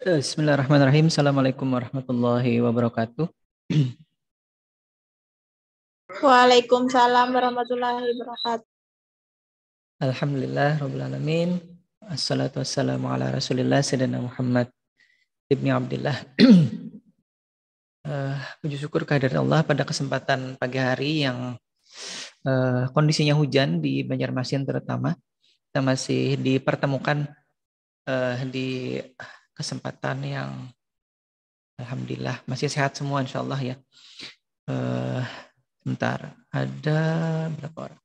Bismillahirrahmanirrahim. Assalamualaikum warahmatullahi wabarakatuh. Waalaikumsalam warahmatullahi wabarakatuh. Alhamdulillah rabbil alamin. Assalatu wassalamu ala Rasulillah sayyidina Muhammad ibni Abdullah. Puji syukur kehadirat Allah pada kesempatan pagi hari yang kondisinya hujan di Banjarmasin terutama. Kita masih dipertemukan di kesempatan yang alhamdulillah masih sehat semua insyaallah ya. Sebentar, ada berapa orang?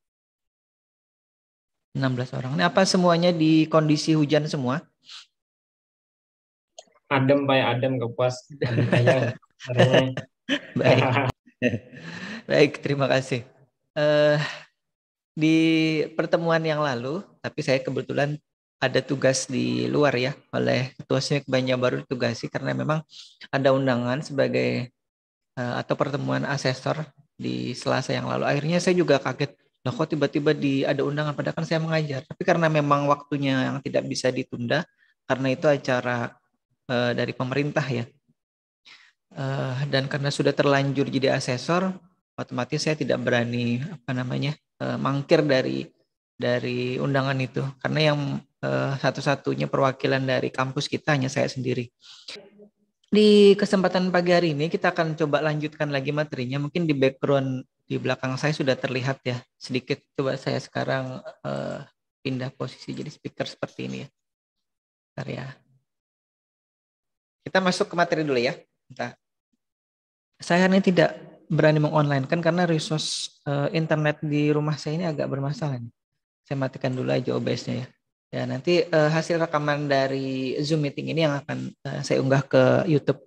16 orang. Ini apa semuanya di kondisi hujan semua? Adem Pak, adem kepuas ayam. Baik. Baik, terima kasih. Di pertemuan yang lalu, tapi saya kebetulan ada tugas di luar ya, oleh Ketua SMIK Banjarbaru ditugasi karena memang ada undangan sebagai atau pertemuan asesor di Selasa yang lalu. Akhirnya saya juga kaget, loh kok tiba-tiba ada undangan, padahal kan saya mengajar. Tapi karena memang waktunya yang tidak bisa ditunda, karena itu acara dari pemerintah ya. Dan karena sudah terlanjur jadi asesor, otomatis saya tidak berani mangkir dari undangan itu, karena yang satu-satunya perwakilan dari kampus kita hanya saya sendiri. Di kesempatan pagi hari ini kita akan coba lanjutkan lagi materinya. Mungkin di background di belakang saya sudah terlihat ya sedikit. Coba saya sekarang pindah posisi jadi speaker seperti ini ya. Bentar ya. Kita masuk ke materi dulu ya. Bentar. Saya ini tidak berani mengonline kan karena resource internet di rumah saya ini agak bermasalah nih. Saya matikan dulu aja OBS-nya ya. Ya, nanti hasil rekaman dari Zoom meeting ini yang akan saya unggah ke YouTube.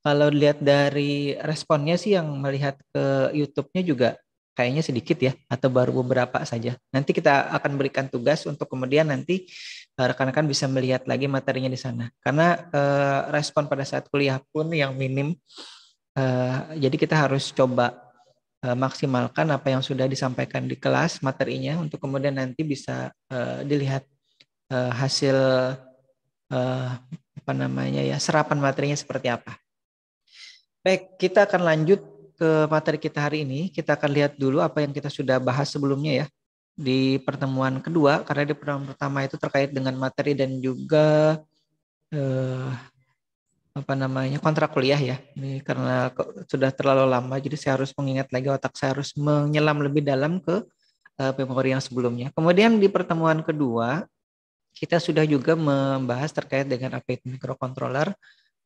Kalau dilihat dari responnya sih yang melihat ke YouTube-nya juga kayaknya sedikit ya, atau baru beberapa saja. Nanti kita akan berikan tugas untuk kemudian nanti rekan-rekan bisa melihat lagi materinya di sana. Karena respon pada saat kuliah pun yang minim, jadi kita harus coba maksimalkan apa yang sudah disampaikan di kelas materinya untuk kemudian nanti bisa dilihat hasil serapan materinya seperti apa. Baik, kita akan lanjut ke materi kita hari ini. Kita akan lihat dulu apa yang kita sudah bahas sebelumnya ya di pertemuan kedua, karena di pertemuan pertama itu terkait dengan materi dan juga kontrak kuliah ya. Ini karena sudah terlalu lama, jadi saya harus mengingat lagi, otak saya harus menyelam lebih dalam ke memori yang sebelumnya. Kemudian di pertemuan kedua kita sudah juga membahas terkait dengan apa itu microcontroller,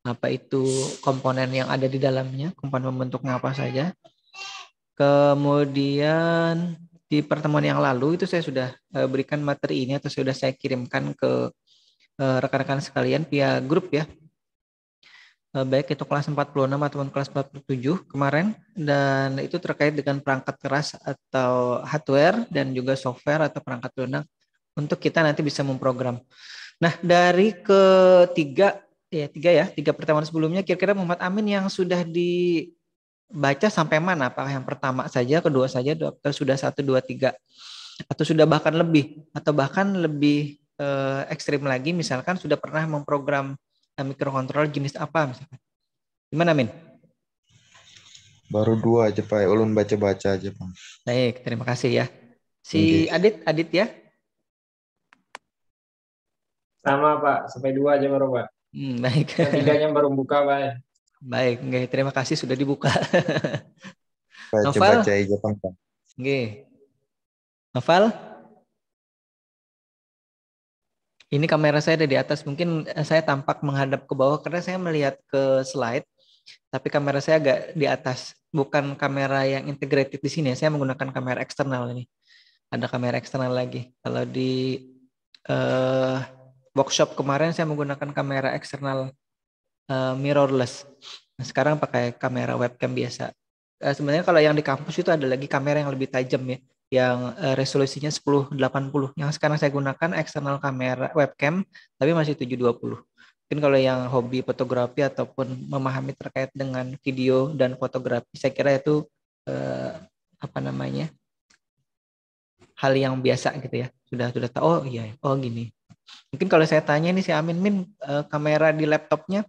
apa itu komponen yang ada di dalamnya, komponen membentuknya apa saja. Kemudian di pertemuan yang lalu itu saya sudah berikan materi ini atau sudah saya kirimkan ke rekan-rekan sekalian via grup ya. Baik itu kelas 46 ataupun kelas 47 kemarin, dan itu terkait dengan perangkat keras atau hardware dan juga software atau perangkat lunak untuk kita nanti bisa memprogram. Nah, dari tiga pertemuan sebelumnya, kira-kira Muhammad Amin yang sudah dibaca sampai mana? Apakah yang pertama saja, kedua saja, atau sudah 1, 2, 3? Atau sudah bahkan lebih ekstrim lagi, misalkan sudah pernah memprogram microcontroller jenis apa misalkan? Gimana Min? Baru 2 aja Pak, ulun baca-baca aja Pak. Baik, terima kasih ya. Si Adit ya? Sama Pak, sampai 2 aja baru Pak. Baik. Ketiganya baru buka Pak. Baik, terima kasih sudah dibuka. Baca-baca aja Pak. Novel? Ini kamera saya ada di atas, mungkin saya tampak menghadap ke bawah karena saya melihat ke slide, tapi kamera saya agak di atas. Bukan kamera yang integrated di sini, saya menggunakan kamera eksternal ini. Ada kamera eksternal lagi. Kalau di workshop kemarin saya menggunakan kamera eksternal mirrorless. Nah, sekarang pakai kamera webcam biasa. Sebenarnya kalau yang di kampus itu ada lagi kamera yang lebih tajam ya, yang resolusinya 1080. Yang sekarang saya gunakan eksternal kamera webcam, tapi masih 720. Mungkin kalau yang hobi fotografi ataupun memahami terkait dengan video dan fotografi, saya kira itu hal yang biasa gitu ya. Sudah tahu, oh iya, oh gini. Mungkin kalau saya tanya nih si Amin, kamera di laptopnya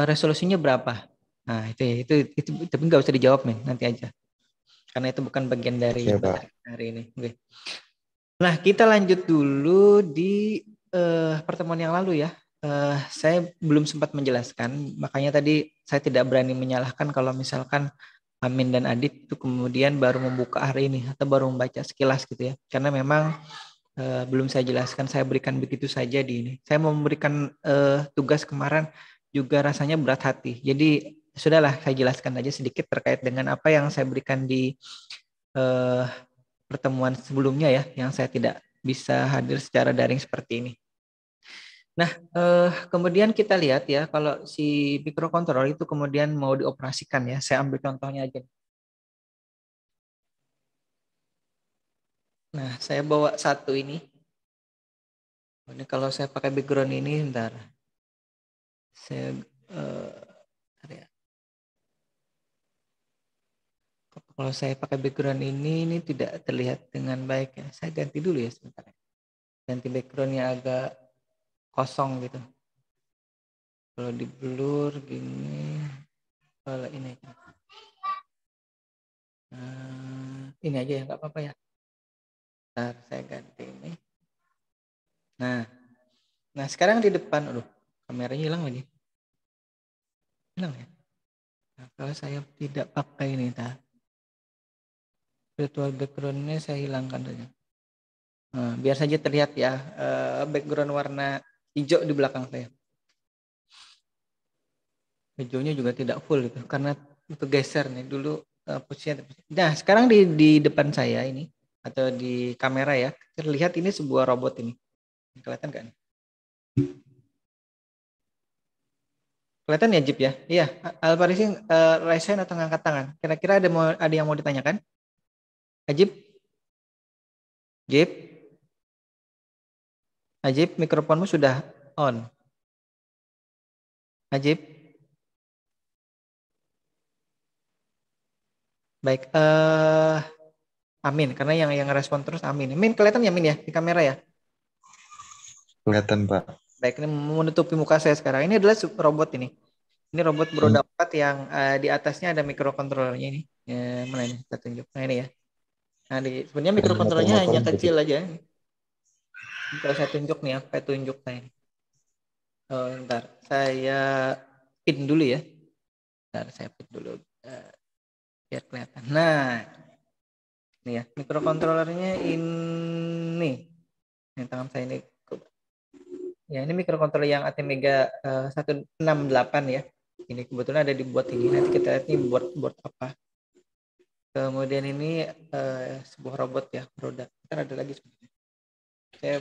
resolusinya berapa? Nah itu ya, itu tapi nggak usah dijawab Min, nanti aja. Karena itu bukan bagian dari Oke, Pak. hari ini. Oke. Nah kita lanjut dulu di pertemuan yang lalu ya. Saya belum sempat menjelaskan, makanya tadi saya tidak berani menyalahkan kalau misalkan Amin dan Adit itu kemudian baru membuka hari ini atau baru membaca sekilas gitu ya. Karena memang belum saya jelaskan, saya berikan begitu saja di ini. Saya mau memberikan tugas kemarin juga rasanya berat hati. Jadi sudahlah saya jelaskan aja sedikit terkait dengan apa yang saya berikan di pertemuan sebelumnya ya, yang saya tidak bisa hadir secara daring seperti ini. Nah, kemudian kita lihat ya, kalau si microcontroller itu kemudian mau dioperasikan ya, saya ambil contohnya aja. Nah, saya bawa satu ini. Ini kalau saya pakai background ini, bentar. Saya kalau saya pakai background ini tidak terlihat dengan baik ya. Saya ganti dulu ya sebentar. Ganti backgroundnya agak kosong gitu. Kalau di blur gini, kalau ini aja. Ini aja ya, nggak apa-apa ya. Ntar saya ganti ini. Nah sekarang di depan, aduh, kameranya hilang lagi. Hilang ya. Nah, kalau saya tidak pakai ini, virtual backgroundnya saya hilangkan saja. Nah, biar saja terlihat ya background warna hijau di belakang saya. Hijaunya juga tidak full gitu, karena itu geser nih dulu posisinya. Nah sekarang di depan saya ini atau di kamera ya, terlihat ini sebuah robot ini. Kelihatan nggak nih? Kelihatan ya Jip ya? Iya, Alparisi raise hand atau ngangkat tangan. Kira-kira ada yang mau ditanyakan? Ajib? Jip? Ajib, mikrofonmu sudah on. Ajib? Baik, Amin, karena yang respon terus Amin. Amin kelihatan ya Amin ya di kamera ya? Kelihatan, Pak. Baik, ini menutupi muka saya sekarang. Ini adalah robot ini. Ini robot beroda 4 yang di atasnya ada microcontrollernya ini. Mana ini? Kita tunjuk. Nah ini ya. Nah sebenarnya microcontrollernya hanya kecil aja. Kalau saya tunjuk nih, apa tunjuk saya? Bentar, saya pin dulu ya. Bentar, saya pin dulu. Biar kelihatan. Nah, ini ya, microcontrollernya ini. Ini tangan saya ini. Ya, ini microcontroller yang ATmega 168 ya. Ini kebetulan ada dibuat ini. Nanti kita lihat ini board apa. Kemudian ini sebuah robot ya, roda. Kan ada lagi sebenarnya. Saya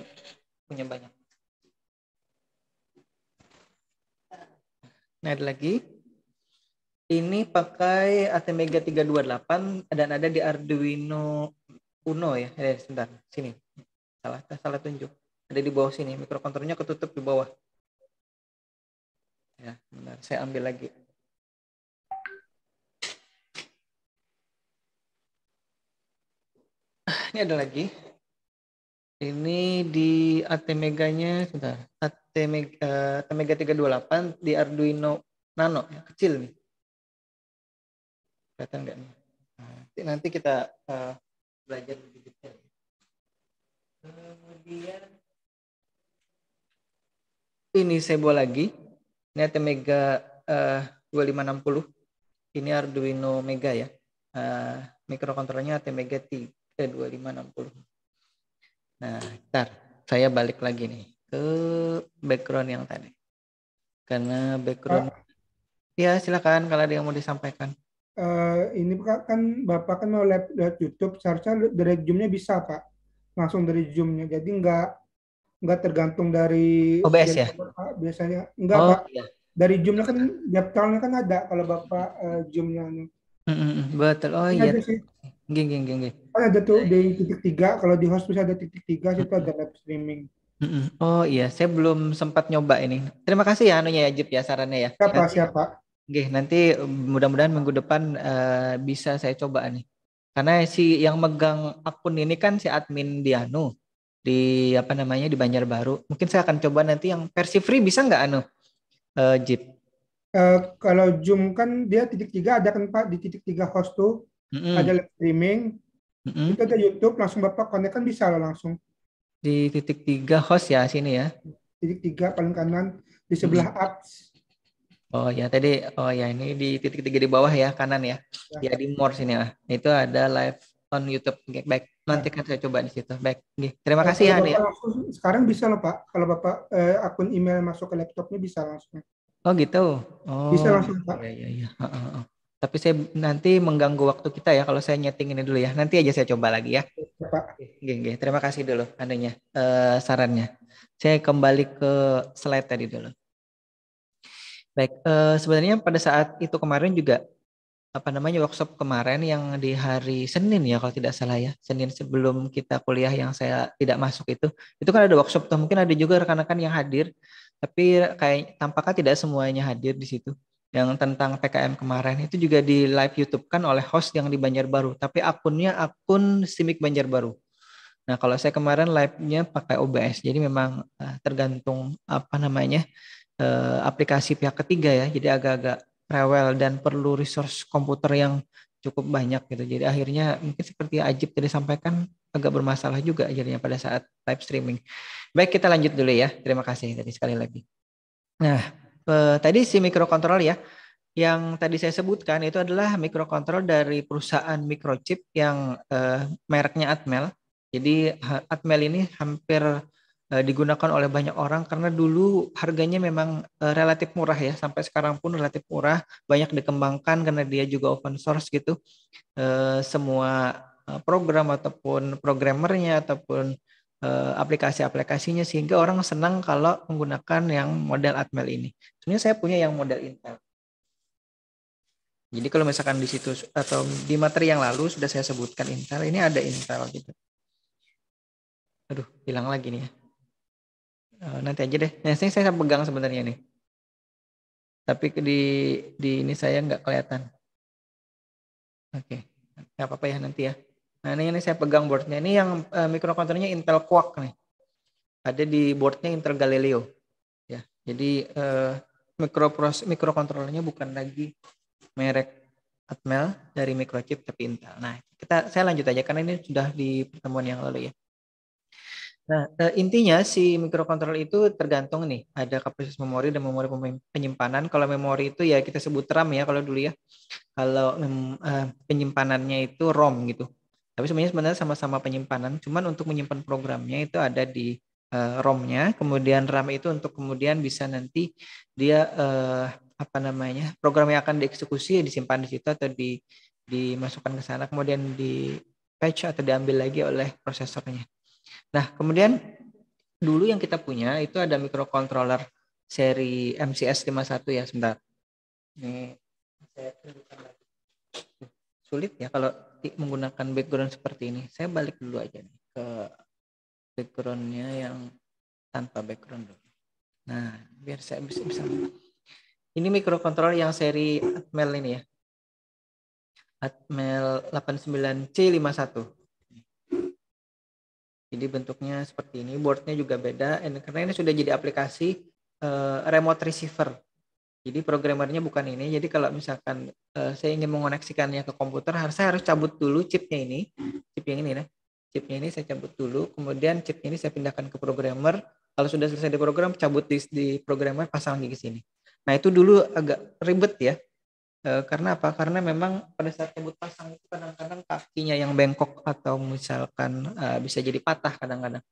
punya banyak. Nah, ada lagi. Ini pakai ATmega 328 dan ada di Arduino Uno ya. Sebentar, sini. Salah tunjuk. Ada di bawah sini. Mikrokontrolernya ketutup di bawah. Ya, benar. Saya ambil lagi. Ini ada lagi. Ini di ATmega-nya sudah ATmega 328 di Arduino Nano ya, kecil nih. Kelihatan nggak nih? Nanti kita belajar lebih detail. Kemudian ini saya bawa lagi. Ini ATmega 2560. Ini Arduino Mega ya. Mikrokontrolernya ATmega 2560. Nah, ntar saya balik lagi nih ke background yang tadi. Karena background ya silakan kalau ada yang mau disampaikan. Ini kan Bapak kan mau lihat YouTube, seharusnya dari Zoom-nya bisa Pak, langsung dari Zoom-nya, jadi nggak tergantung dari OBS ya? Pak, biasanya enggak Pak, iya. Dari Zoom-nya kan daftarnya kan ada kalau Bapak Zoom-nya. Betul, oh ini iya. Ada sih. Geng. Kan ada tuh di titik 3, kalau di host bisa ada titik 3, situ ada live streaming. Oh iya, saya belum sempat nyoba ini. Terima kasih ya anunya ya Jip ya sarannya ya. Siapa? Oke, nanti mudah-mudahan minggu depan bisa saya coba nih. Karena si yang megang akun ini kan si admin Dianu. di apa namanya di Banjarbaru. Mungkin saya akan coba nanti yang versi free bisa nggak Jeep? Kalau Zoom kan dia titik tiga ada kan Pak, di titik tiga host tuh ada Mm-mm. live streaming, Mm-mm. itu ada YouTube, langsung Bapak connect kan bisa loh langsung. Di titik 3 host ya sini ya. Titik tiga paling kanan di Mm-mm. sebelah apps. Oh ya tadi, oh ya ini di titik 3 di bawah ya kanan ya. Ya. Ya di more sini ya. Itu ada live on YouTube. Oke, baik. Nanti Ya. kan saya coba di situ. Baik. Oke. Terima kasih Kalau ya Andi Bapak ya. langsung sekarang bisa loh Pak, kalau Bapak akun email masuk ke laptopnya bisa langsung. Oh gitu. Bisa Oh langsung Pak. iya iya iya. Heeh. Tapi saya nanti mengganggu waktu kita ya kalau saya nyeting ini dulu ya. Nanti aja saya coba lagi ya. Ya, Pak. Oke. Terima kasih dulu adanya sarannya. Saya kembali ke slide tadi dulu. Baik, sebenarnya pada saat itu kemarin juga apa namanya workshop kemarin yang di hari Senin ya kalau tidak salah ya, Senin sebelum kita kuliah yang saya tidak masuk itu kan ada workshop tuh, mungkin ada juga rekan-rekan yang hadir, tapi kayak tampaknya tidak semuanya hadir di situ. Yang tentang PKM kemarin itu juga di live YouTube kan oleh host yang di Banjarbaru, tapi akunnya akun Simik Banjarbaru. Nah kalau saya kemarin live-nya pakai OBS, jadi memang tergantung apa namanya aplikasi pihak ketiga ya, jadi agak-agak rewel dan perlu resource komputer yang cukup banyak gitu. Jadi akhirnya mungkin seperti Ajib tadi sampaikan agak bermasalah juga jadinya pada saat live streaming. Baik, kita lanjut dulu ya. Terima kasih tadi sekali lagi. Nah, tadi si microcontroller ya, yang tadi saya sebutkan itu adalah microcontroller dari perusahaan microchip yang mereknya Atmel. Jadi Atmel ini hampir digunakan oleh banyak orang karena dulu harganya memang relatif murah ya, sampai sekarang pun relatif murah, banyak dikembangkan karena dia juga open source gitu. Semua program ataupun programmernya ataupun aplikasi-aplikasinya, sehingga orang senang kalau menggunakan yang model Atmel ini. Sebenarnya saya punya yang model Intel. Jadi kalau misalkan di situ atau di materi yang lalu sudah saya sebutkan Intel, ini ada Intel gitu. Aduh, hilang lagi nih ya. Nanti aja deh. Nah, saya pegang sebenarnya nih. Tapi di ini saya nggak kelihatan. Oke, nggak apa-apa ya nanti ya. Nah ini saya pegang boardnya. Ini yang microcontrollernya Intel Quark nih. Ada di boardnya Intel Galileo. Ya, jadi microcontrollernya bukan lagi merek Atmel dari microchip tapi Intel. Nah, saya lanjut aja karena ini sudah di pertemuan yang lalu ya. Nah, intinya si microcontroller itu tergantung nih, ada kapasitas memori dan memori penyimpanan. Kalau memori itu ya kita sebut RAM ya kalau dulu ya. Kalau penyimpanannya itu ROM gitu. Tapi sebenarnya sama-sama penyimpanan, cuman untuk menyimpan programnya itu ada di ROM-nya, kemudian RAM itu untuk kemudian bisa nanti dia apa namanya, program yang akan dieksekusi disimpan di situ atau dimasukkan ke sana, kemudian di patch atau diambil lagi oleh prosesornya. Nah, kemudian dulu yang kita punya itu ada microcontroller seri MCS 51 ya, sebentar. Ini saya tunjukkan lagi. Sulit ya kalau menggunakan background seperti ini. Saya balik dulu aja nih ke backgroundnya yang tanpa background dulu. Nah, biar saya bisa. Ini microcontroller yang seri Atmel ini ya. Atmel 89C51. Jadi bentuknya seperti ini, boardnya juga beda, karena ini sudah jadi aplikasi remote receiver. Jadi programmernya bukan ini. Jadi kalau misalkan saya ingin mengoneksikannya ke komputer, saya harus cabut dulu chipnya ini, chip yang ini, nah. Chipnya ini saya cabut dulu, kemudian chip ini saya pindahkan ke programmer. Kalau sudah selesai diprogram, cabut di programmer, pasang lagi ke sini. Nah itu dulu agak ribet ya. Karena apa? Karena memang pada saat cabut pasang itu kadang-kadang kakinya yang bengkok atau misalkan bisa jadi patah kadang-kadang.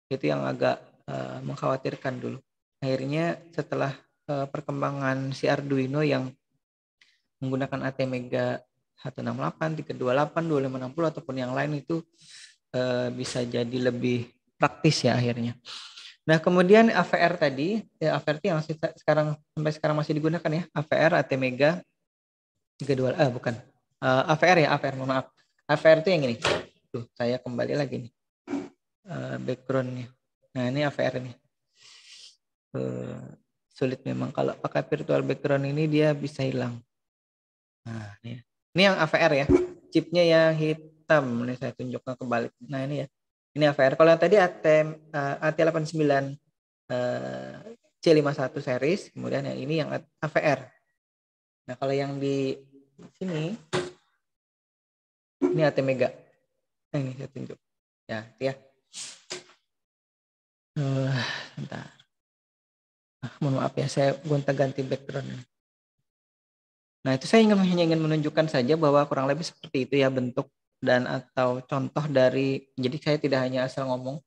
Itu yang agak mengkhawatirkan dulu. Akhirnya setelah perkembangan si Arduino yang menggunakan ATmega 168, 328, 2560 ataupun yang lain itu bisa jadi lebih praktis ya akhirnya. Nah kemudian AVR tadi, ya AVR yang sekarang sampai sekarang masih digunakan ya, AVR ATmega 32, bukan. AVR ya, AVR, mohon maaf. AVR itu yang ini. Tuh, saya kembali lagi nih. Backgroundnya. Nah, ini AVR ini. Sulit memang kalau pakai virtual background ini dia bisa hilang. Nah, ini yang AVR ya. Chipnya yang hitam. Ini saya tunjukkan kebalik. Nah, ini ya. Ini AVR. Kalau yang tadi AT89 C51 series, kemudian yang ini yang AVR. Nah, kalau yang di sini ini AT Mega. Nah, ini saya tunjuk. Ya, itu ya. Bentar. Mohon maaf ya, saya gonta-ganti background. Nah, itu saya hanya ingin menunjukkan saja bahwa kurang lebih seperti itu ya bentuk dan atau contoh dari, jadi saya tidak hanya asal ngomong.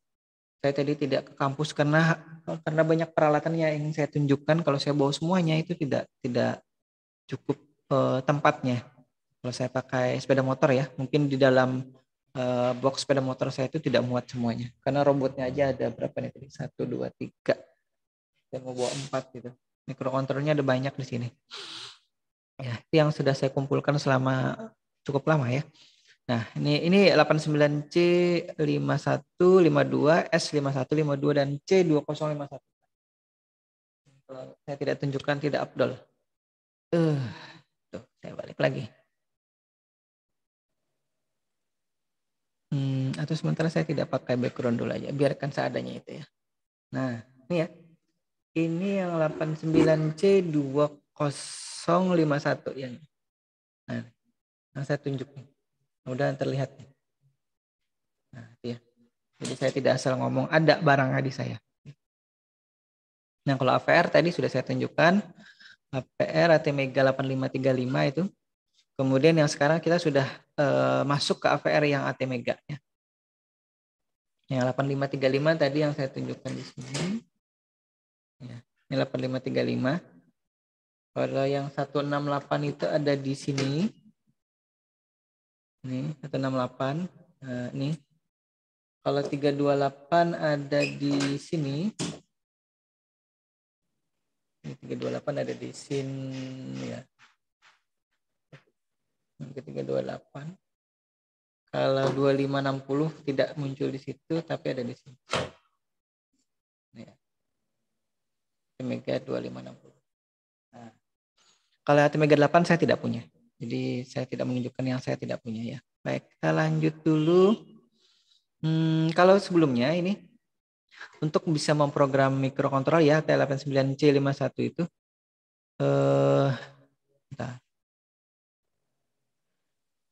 Saya tadi tidak ke kampus karena banyak peralatan yang ingin saya tunjukkan. Kalau saya bawa semuanya itu tidak cukup tempatnya. Kalau saya pakai sepeda motor ya, mungkin di dalam box sepeda motor saya itu tidak muat semuanya. Karena robotnya aja ada berapa nih tadi? 1, 2, 3. Saya mau bawa 4 gitu. Mikrokontrolernya ada banyak di sini. Ya, itu yang sudah saya kumpulkan selama cukup lama ya. Nah, ini 89C 5152, S51 52 dan C2051. Kalau saya tidak tunjukkan tidak afdol. Tuh, saya balik lagi. Atau sementara saya tidak pakai background dulu aja, biarkan seadanya itu ya. Nah, ini ya. Ini yang 89C 2051 yang. Nah, yang saya tunjuk nih. Mudah terlihat. Nah, itu ya. Jadi saya tidak asal ngomong, ada barangnya di saya. Nah, kalau AVR tadi sudah saya tunjukkan. AVR AT Mega 8535 itu. Kemudian yang sekarang kita sudah masuk ke AVR yang AT Mega ya. Yang 8535 tadi yang saya tunjukkan di sini. Ya, ini 8535. Kalau yang 168 itu ada di sini. Ini 168. Ini. Kalau 328 ada di sini. Ini 328 ada di sini ya. 328. Kalau 2560 tidak muncul di situ tapi ada di sini. Ya. Mega 2560. Nah, kalau Mega 8 saya tidak punya. Jadi saya tidak menunjukkan yang saya tidak punya ya. Baik, kita lanjut dulu. Kalau sebelumnya ini untuk bisa memprogram mikrokontroler ya T89C51 itu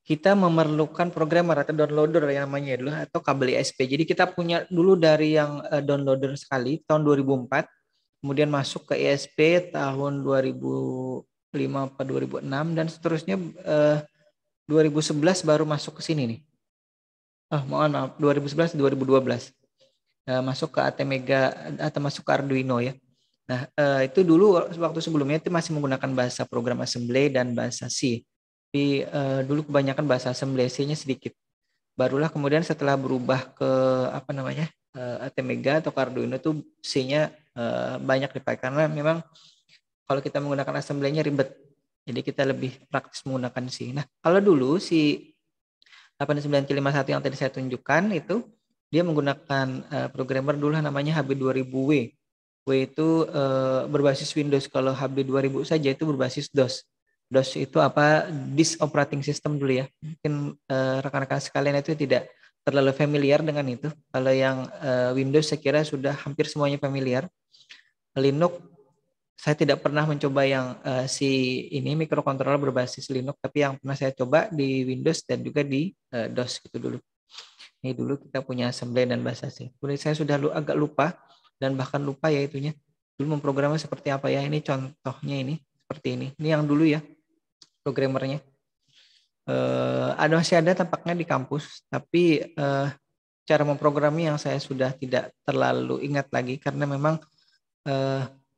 kita memerlukan programmer atau downloader yang namanya dulu atau kabel ISP. Jadi kita punya dulu dari yang downloader sekali tahun 2004, kemudian masuk ke ISP tahun 2005 atau 2006 dan seterusnya 2011 baru masuk ke sini nih. Mohon maaf 2011 2012. Masuk ke AT Mega atau masuk ke Arduino ya. Nah, itu dulu waktu sebelumnya itu masih menggunakan bahasa program assembly dan bahasa C. Tapi dulu kebanyakan bahasa assembly, C-nya sedikit. Barulah kemudian setelah berubah ke AT Mega atau Arduino itu C-nya banyak dipakai karena memang kalau kita menggunakan assembly-nya ribet. Jadi kita lebih praktis menggunakan C. Nah, kalau dulu si 8951 yang tadi saya tunjukkan itu dia menggunakan programmer dulu namanya HB2000W. W itu berbasis Windows. Kalau HB2000 saja itu berbasis DOS. DOS itu apa? Disk Operating System dulu ya. Mungkin rekan-rekan sekalian itu tidak terlalu familiar dengan itu. Kalau yang Windows saya kira sudah hampir semuanya familiar. Linux saya tidak pernah mencoba yang ini mikrokontroler berbasis Linux, tapi yang pernah saya coba di Windows dan juga di DOS gitu dulu. Ini dulu kita punya assembly dan bahasa C. Kemudian saya sudah agak lupa dan bahkan lupa ya itunya. Dulu memprogramnya seperti apa ya? Ini contohnya ini seperti ini. Ini yang dulu ya programmernya. Masih ada tampaknya di kampus, tapi cara memprogramnya yang saya sudah tidak terlalu ingat lagi karena memang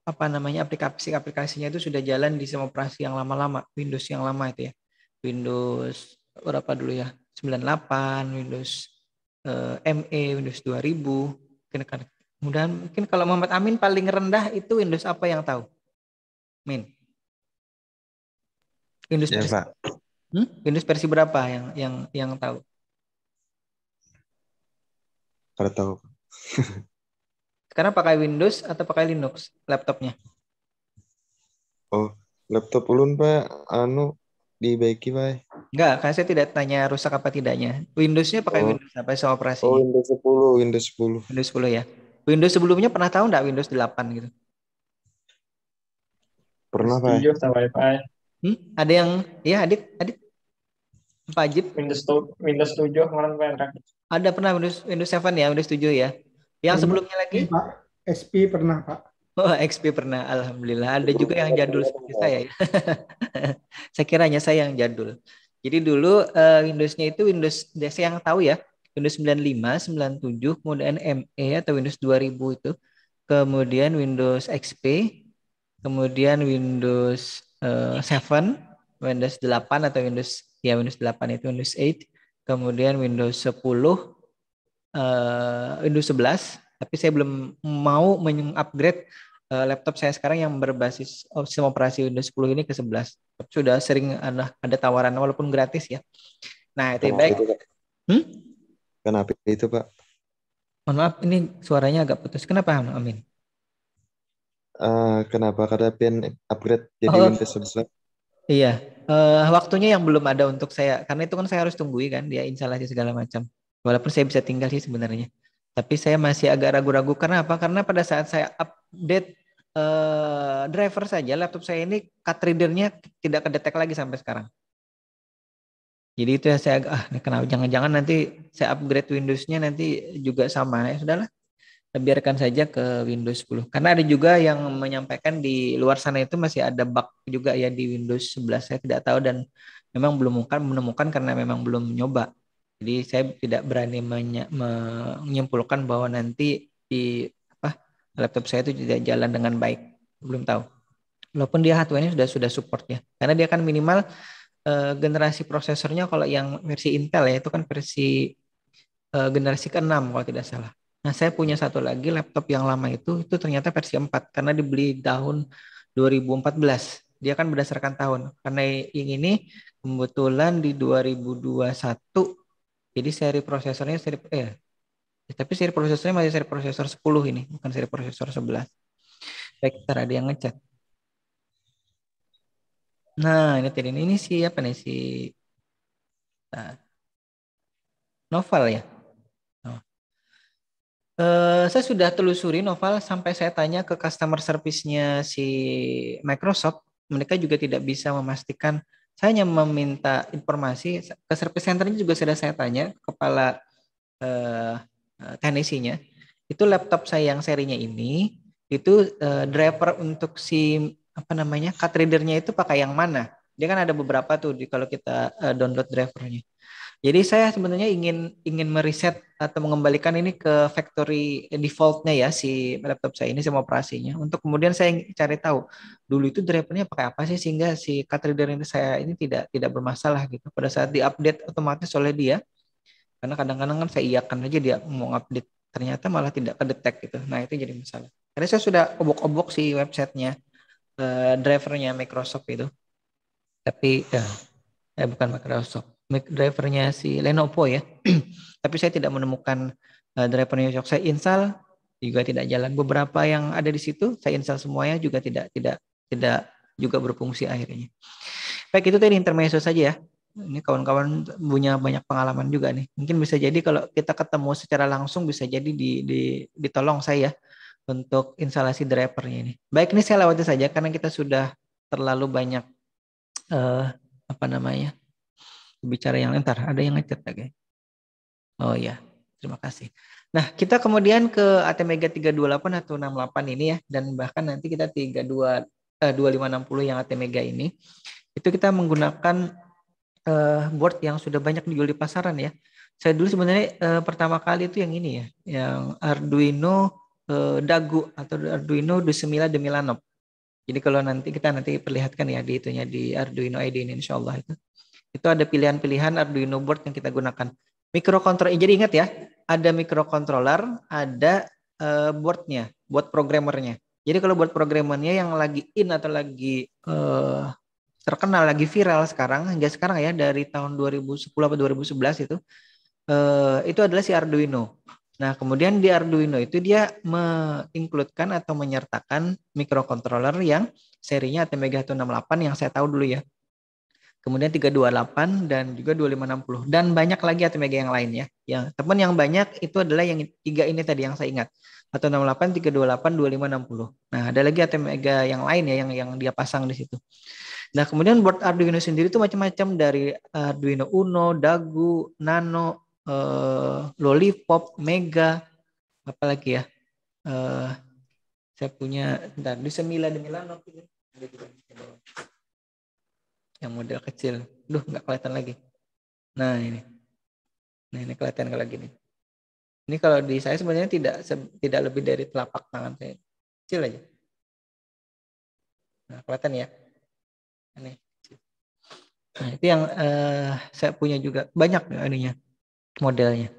aplikasinya itu sudah jalan di sistem operasi yang lama-lama, Windows yang lama itu ya. Windows berapa dulu ya? 98, Windows ME, Windows 2000. Kemudian mungkin kalau Muhammad Amin paling rendah itu Windows apa yang tahu? Min. Windows Ya, versi, Pak. Windows versi berapa yang tahu? Kalau tahu. Sekarang pakai Windows atau pakai Linux laptopnya? Oh, laptop ulun Pak dibaiki, Pak. Enggak, kan saya tidak tanya rusak apa tidaknya. Windowsnya pakai Oh, Windows apa sama oh operasinya? Windows 10, Windows 10. Windows 10 ya. Windows sebelumnya pernah tahu enggak Windows 8 gitu? Pernah, Pak. Setuju sama Wi-Fi. Ada yang ya Adit Pak Ajib Windows 7 kemarin Pak. ada pernah Windows 7 ya, Windows 7 ya. Yang Pernah, sebelumnya lagi? Pak. SP pernah, Pak. Oh, XP pernah. Alhamdulillah. Ada juga yang jadul seperti saya ya. Saya kira hanya saya yang jadul. Jadi dulu Windowsnya itu Windows saya yang tahu ya. Windows 95, 97, kemudian ME atau Windows 2000 itu. Kemudian Windows XP, kemudian Windows 7, Windows 8 atau Windows 8 itu Windows 8, kemudian Windows 10, Windows 11, tapi saya belum mau mengupgrade laptop saya sekarang yang berbasis sistem operasi Windows 10 ini ke 11. Sudah sering ada tawaran walaupun gratis ya. Nah, itu baik. Itu, Pak? Kenapa itu, Pak? Mohon maaf, ini suaranya agak putus. Kenapa, Amin? Kenapa kada pengen upgrade jadi Windows 11? Iya, waktunya yang belum ada untuk saya. Karena itu kan saya harus tunggui kan, dia instalasi segala macam. Walaupun saya bisa tinggal sih sebenarnya. Tapi saya masih agak ragu-ragu. Karena apa? Karena pada saat saya update driver saja, laptop saya ini card reader-nya tidak kedetek lagi sampai sekarang. Jadi itu ya saya kenapa jangan-jangan nanti saya upgrade Windows-nya nanti juga sama. Ya sudahlah, biarkan saja ke Windows 10. Karena ada juga yang menyampaikan di luar sana itu masih ada bug juga ya di Windows 11. Saya tidak tahu dan memang belum menemukan karena memang belum nyoba. Jadi saya tidak berani menyimpulkan bahwa nanti di laptop saya itu tidak jalan dengan baik. Belum tahu. Walaupun dia hardware-nya sudah support ya. Karena dia kan minimal generasi prosesornya kalau yang versi Intel ya itu kan versi generasi ke-6 kalau tidak salah. Nah, saya punya satu lagi laptop yang lama itu ternyata versi 4 karena dibeli tahun 2014. Dia kan berdasarkan tahun. Karena yang ini kebetulan di 2021. Jadi seri prosesornya tapi seri prosesornya masih seri prosesor 10 ini, bukan seri prosesor 11. Baik, ntar ada yang ngechat. Nah, ini siapa nih Novel ya. Saya sudah telusuri Novel sampai saya tanya ke customer service-nya si Microsoft, mereka juga tidak bisa memastikan. Saya hanya meminta informasi ke service center-nya juga sudah saya tanya kepala teknisinya. Itu laptop saya yang serinya ini itu driver untuk si card reader-nya itu pakai yang mana? Dia kan ada beberapa tuh kalau kita download drivernya. Jadi saya sebenarnya ingin mereset atau mengembalikan ini ke factory default-nya ya si laptop saya ini sama operasinya. Untuk kemudian saya cari tahu dulu itu drivernya pakai apa sih sehingga si card reader ini saya ini tidak bermasalah gitu. Pada saat diupdate otomatis oleh dia. Karena kadang-kadang kan saya iakan aja dia mau update ternyata malah tidak kedetek gitu. Nah, itu jadi masalah. Karena saya sudah obok-obok si websitenya drivernya Microsoft itu. Tapi bukan Microsoft. Drivernya si Lenovo ya. Tapi saya tidak menemukan drivernya yang saya install juga tidak jalan. Beberapa yang ada di situ saya install semuanya juga tidak juga berfungsi akhirnya. Baik, itu tadi intermezzo saja ya. Ini kawan-kawan punya banyak pengalaman juga nih. Mungkin bisa jadi kalau kita ketemu secara langsung bisa jadi ditolong saya untuk instalasi drivernya ini. Baik, ini saya lewati saja karena kita sudah terlalu banyak bicara yang entar. Ada yang ngechat lagi. Oh ya, terima kasih. Nah, kita kemudian ke ATmega 328 atau 68 ini ya, dan bahkan nanti kita 2560 yang ATmega ini, itu kita menggunakan board yang sudah banyak dijual di pasaran ya. Saya dulu sebenarnya pertama kali itu yang ini ya, yang Arduino Dagu atau Arduino Dusemila de Milano. Jadi kalau kita perlihatkan ya di itunya di Arduino ID ini insyaallah itu ada pilihan-pilihan Arduino board yang kita gunakan. Microcontroller, jadi ingat ya, ada microcontroller, ada boardnya, board programmernya. Jadi kalau board programmernya yang lagi in atau lagi terkenal, lagi viral hingga sekarang ya, dari tahun 2010 atau 2011 itu adalah si Arduino. Nah, kemudian di Arduino itu dia mengincludekan atau menyertakan microcontroller yang serinya ATmega 168 yang saya tahu dulu ya. kemudian 328 dan juga 2560 dan banyak lagi ATmega yang lain ya. Yang teman yang banyak itu adalah yang 3 ini tadi yang saya ingat. 168, 328, 2560. Nah, ada lagi ATmega yang lain ya yang dia pasang di situ. Nah, kemudian board Arduino sendiri itu macam-macam dari Arduino Uno, Dagu, Nano, Lollipop, Mega, apalagi ya. Saya punya di Semila de Milano yang model kecil. Nggak kelihatan lagi. Nah, ini. Nah, ini kelihatan kalau gini. Ini kalau di saya sebenarnya tidak lebih dari telapak tangan saya. Kecil aja. Nah, kelihatan ya. Ini. Nah, itu yang saya punya juga banyak ininya modelnya.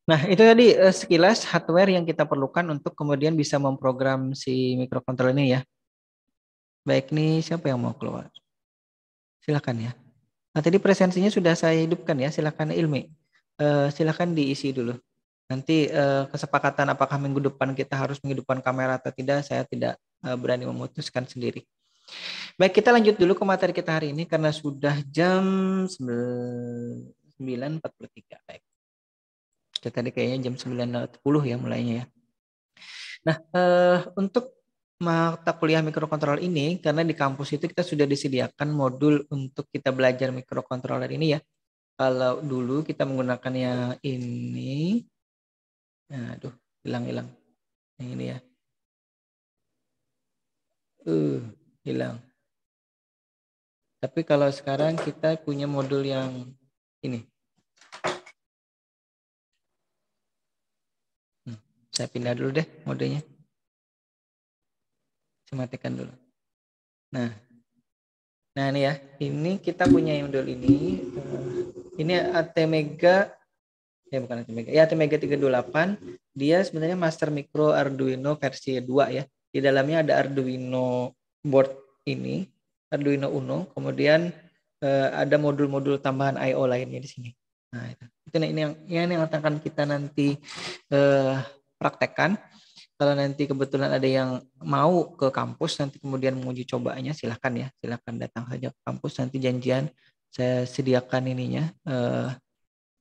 Nah, itu tadi sekilas hardware yang kita perlukan untuk kemudian bisa memprogram si microcontroller ini ya. Baik, nih siapa yang mau keluar? Silakan ya. Nah, tadi presensinya sudah saya hidupkan ya. Silakan Ilmi. Silakan diisi dulu. Nanti kesepakatan apakah minggu depan kita harus menghidupkan kamera atau tidak, saya tidak berani memutuskan sendiri. Baik, kita lanjut dulu ke materi kita hari ini karena sudah jam 9.43. Baik. Kita tadi kayaknya jam 9.10 ya mulainya ya. Nah, untuk mata kuliah mikrokontroler ini, karena di kampus itu kita sudah disediakan modul untuk kita belajar mikrokontroler ini ya. Kalau dulu kita menggunakannya ini, aduh, hilang. Yang ini ya. Hilang. Tapi kalau sekarang kita punya modul yang ini. Saya pindah dulu deh modenya. Saya matikan dulu. Nah ini ya. Ini kita punya modul ini. Ini ATmega. Bukan ATmega. Ya, ATmega 328. Dia sebenarnya Master Micro Arduino versi 2 ya. Di dalamnya ada Arduino board ini. Arduino Uno. Kemudian ada modul-modul tambahan I/O lainnya di sini. Nah, itu ini yang akan kita nanti praktekkan. Kalau nanti kebetulan ada yang mau ke kampus nanti kemudian menguji cobanya, silahkan ya, silahkan datang saja ke kampus, nanti janjian saya sediakan ininya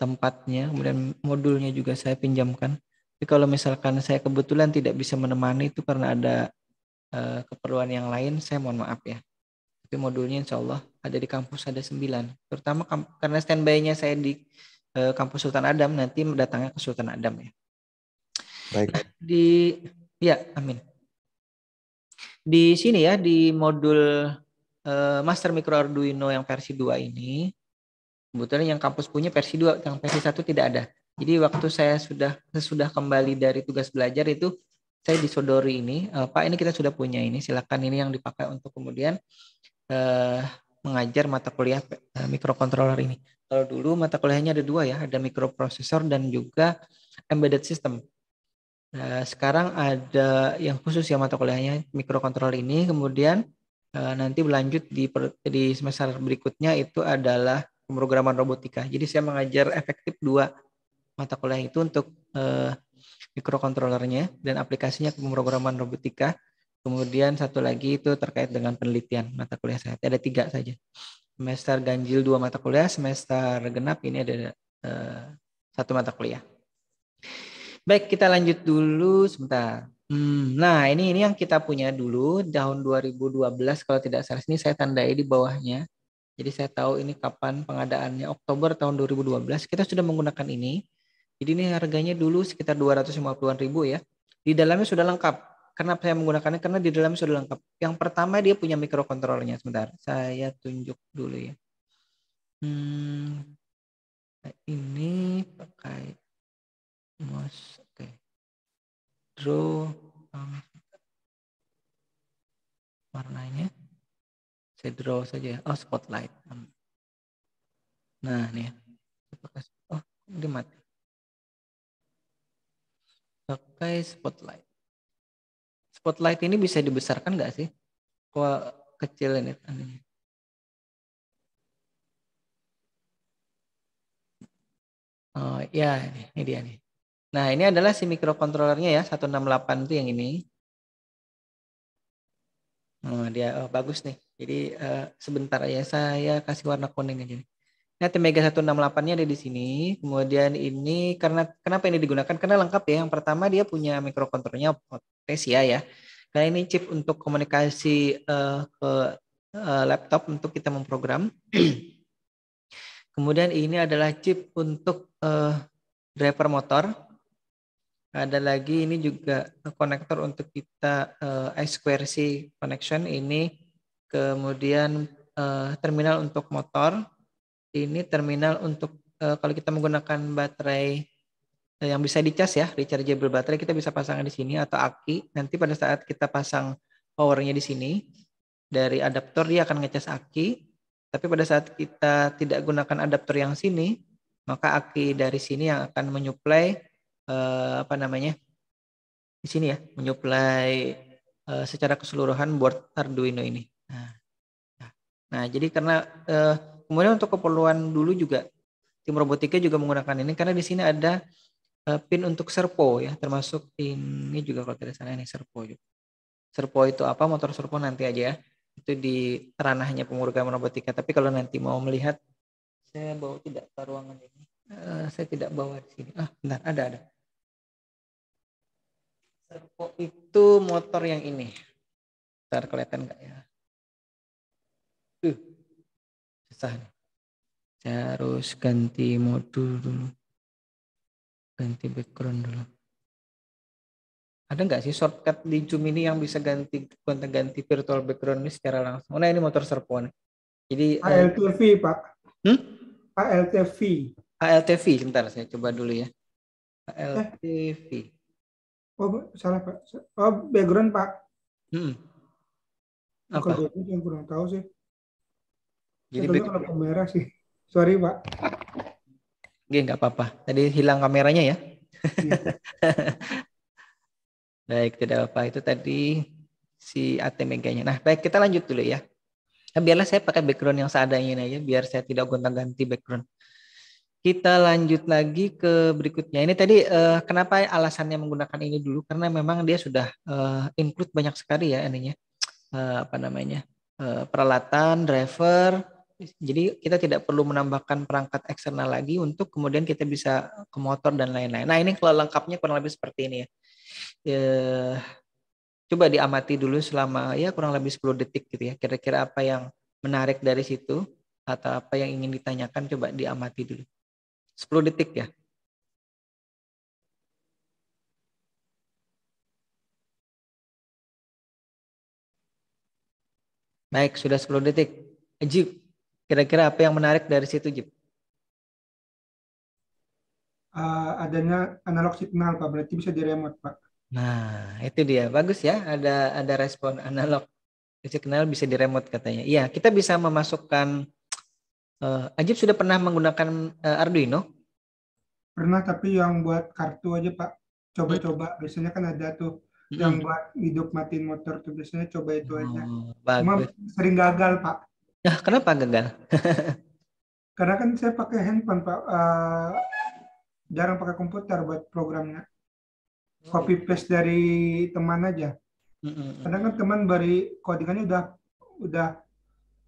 tempatnya, kemudian modulnya juga saya pinjamkan. Tapi kalau misalkan saya kebetulan tidak bisa menemani itu karena ada keperluan yang lain, saya mohon maaf ya. Tapi modulnya insya Allah ada di kampus ada 9, terutama karena standby-nya saya di kampus Sultan Adam, nanti datangnya ke Sultan Adam ya. Baik. Amin. Di sini ya di modul Master Micro Arduino yang versi 2 ini, kebetulan yang kampus punya versi 2, yang versi 1 tidak ada. Jadi waktu saya sudah kembali dari tugas belajar itu saya disodori ini, Pak ini kita sudah punya ini, silakan ini yang dipakai untuk kemudian mengajar mata kuliah microcontroller ini. Kalau dulu mata kuliahnya ada 2 ya, ada microprocessor dan juga embedded system. Sekarang ada yang khusus ya mata kuliahnya microcontroller ini, kemudian nanti berlanjut di semester berikutnya itu adalah pemrograman robotika. Jadi saya mengajar efektif 2 mata kuliah itu untuk mikrokontrolernya dan aplikasinya ke pemrograman robotika. Kemudian satu lagi itu terkait dengan penelitian mata kuliah saya. Ada 3 saja. Semester ganjil 2 mata kuliah, semester genap ini ada 1 mata kuliah. Baik, kita lanjut dulu sebentar. Nah, ini yang kita punya dulu tahun 2012 kalau tidak salah, ini saya tandai di bawahnya. Jadi saya tahu ini kapan pengadaannya, Oktober tahun 2012. Kita sudah menggunakan ini. Jadi ini harganya dulu sekitar 250-an ribu ya. Di dalamnya sudah lengkap. Kenapa saya menggunakannya? Karena di dalamnya sudah lengkap. Yang pertama dia punya mikrokontrolernya. Sebentar, saya tunjuk dulu ya. Ini pakai mouse, oke. Draw warnanya. Saya draw saja. Oh, spotlight. Nah, nih. Oh, dia mati. Pakai spotlight. Spotlight ini bisa dibesarkan nggak sih? Kok kecil ini? Oh, ya, ini dia nih. Nah, ini adalah si mikrokontrolernya ya, 168 itu yang ini. Dia bagus nih. Jadi sebentar ya saya kasih warna kuning aja nih. Nah, Atmega 168-nya ada di sini. Kemudian ini karena kenapa ini digunakan? Karena lengkap ya. Yang pertama dia punya mikrokontrolernya Tesia ya. Karena ini chip untuk komunikasi ke laptop untuk kita memprogram. Kemudian ini adalah chip untuk driver motor. Ada lagi ini juga konektor untuk kita I2C connection ini. Kemudian terminal untuk motor. Ini terminal untuk kalau kita menggunakan baterai yang bisa dicas ya, rechargeable baterai, kita bisa pasang di sini atau aki. Nanti pada saat kita pasang powernya di sini, dari adaptor dia akan ngecas aki. Tapi pada saat kita tidak gunakan adaptor yang sini, maka aki dari sini yang akan menyuplai di sini ya, menyuplai secara keseluruhan board Arduino ini. Nah, jadi karena kemudian untuk keperluan dulu juga tim robotika juga menggunakan ini karena di sini ada pin untuk servo ya, termasuk ini juga kalau tidak salah ini servo juga. Servo itu apa? Motor servo nanti aja ya. Itu di ranahnya pemrograman robotika. Tapi kalau nanti mau melihat, saya bawa tidak ke ruangan ini. Saya tidak bawa di sini. Bentar, ada. Servo itu motor yang ini. Bentar, kelihatan nggak ya? Susah nih. Saya harus ganti modul dulu. Ganti background dulu. Ada nggak sih shortcut di Zoom ini yang bisa ganti virtual background ini secara langsung? Nah, ini motor servo nih. Jadi ALTV, Pak. ALTV. ALTV, sebentar saya coba dulu ya. ALTV. Oh, salah, Pak. Oh, background, Pak. Apa? Yang kurang tahu sih. Jadi kalau kamera sih. Sorry, Pak. Oke, nggak apa-apa. Tadi hilang kameranya ya. Baik, tidak apa-apa. Itu tadi si Atmega-nya. Nah, baik, kita lanjut dulu ya. Nah, biarlah saya pakai background yang seadanya ini aja, biar saya tidak gonta-ganti background. Kita lanjut lagi ke berikutnya. Ini tadi kenapa alasannya menggunakan ini dulu? Karena memang dia sudah include banyak sekali ya ininya. Peralatan, driver. Jadi kita tidak perlu menambahkan perangkat eksternal lagi untuk kemudian kita bisa ke motor dan lain-lain. Nah, ini kalau lengkapnya kurang lebih seperti ini ya. Coba diamati dulu selama ya kurang lebih 10 detik gitu ya. Kira-kira apa yang menarik dari situ atau apa yang ingin ditanyakan, coba diamati dulu. 10 detik ya. Baik, sudah 10 detik. Jip, kira-kira apa yang menarik dari situ, Jip? Adanya analog signal, Pak. Berarti bisa di remote, Pak. Nah, itu dia. Bagus ya, ada respon analog signal bisa di remote katanya. Iya, kita bisa memasukkan Ajib sudah pernah menggunakan Arduino? Pernah, tapi yang buat kartu aja, Pak. Coba-coba. Biasanya kan ada tuh yang buat hidup matiin motor tuh. Biasanya coba itu aja. Cuma sering gagal, Pak. Nah, kenapa gagal? Karena kan saya pakai handphone, Pak. Jarang pakai komputer buat programnya. Copy paste dari teman aja. Kadang kan teman beri codingannya udah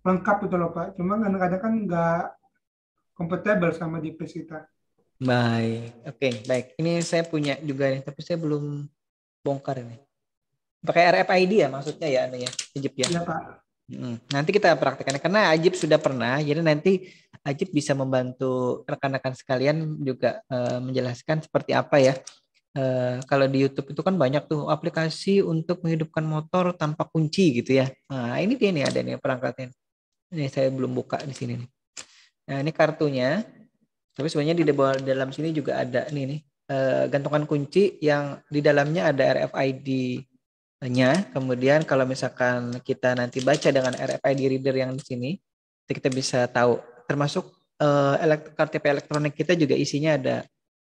lengkap itu loh, Pak. Cuma kadang-kadang kan nggak compatible sama device kita. Baik, oke, baik. Ini saya punya juga nih, tapi saya belum bongkar ini. Pakai RFID ya maksudnya ya, ya, Ajib ya? Iya, Pak. Nanti kita praktekkan karena Ajib sudah pernah, jadi nanti Ajib bisa membantu rekan-rekan sekalian juga menjelaskan seperti apa ya. Kalau di YouTube itu kan banyak tuh aplikasi untuk menghidupkan motor tanpa kunci gitu ya. Nah, ini dia nih ada nih perangkatnya. Ini saya belum buka di sini nih. Nah, ini kartunya. Tapi sebenarnya di dalam sini juga ada nih gantungan kunci yang di dalamnya ada RFID-nya. Kemudian kalau misalkan kita nanti baca dengan RFID reader yang di sini, kita bisa tahu. Termasuk KTP elektronik kita juga isinya ada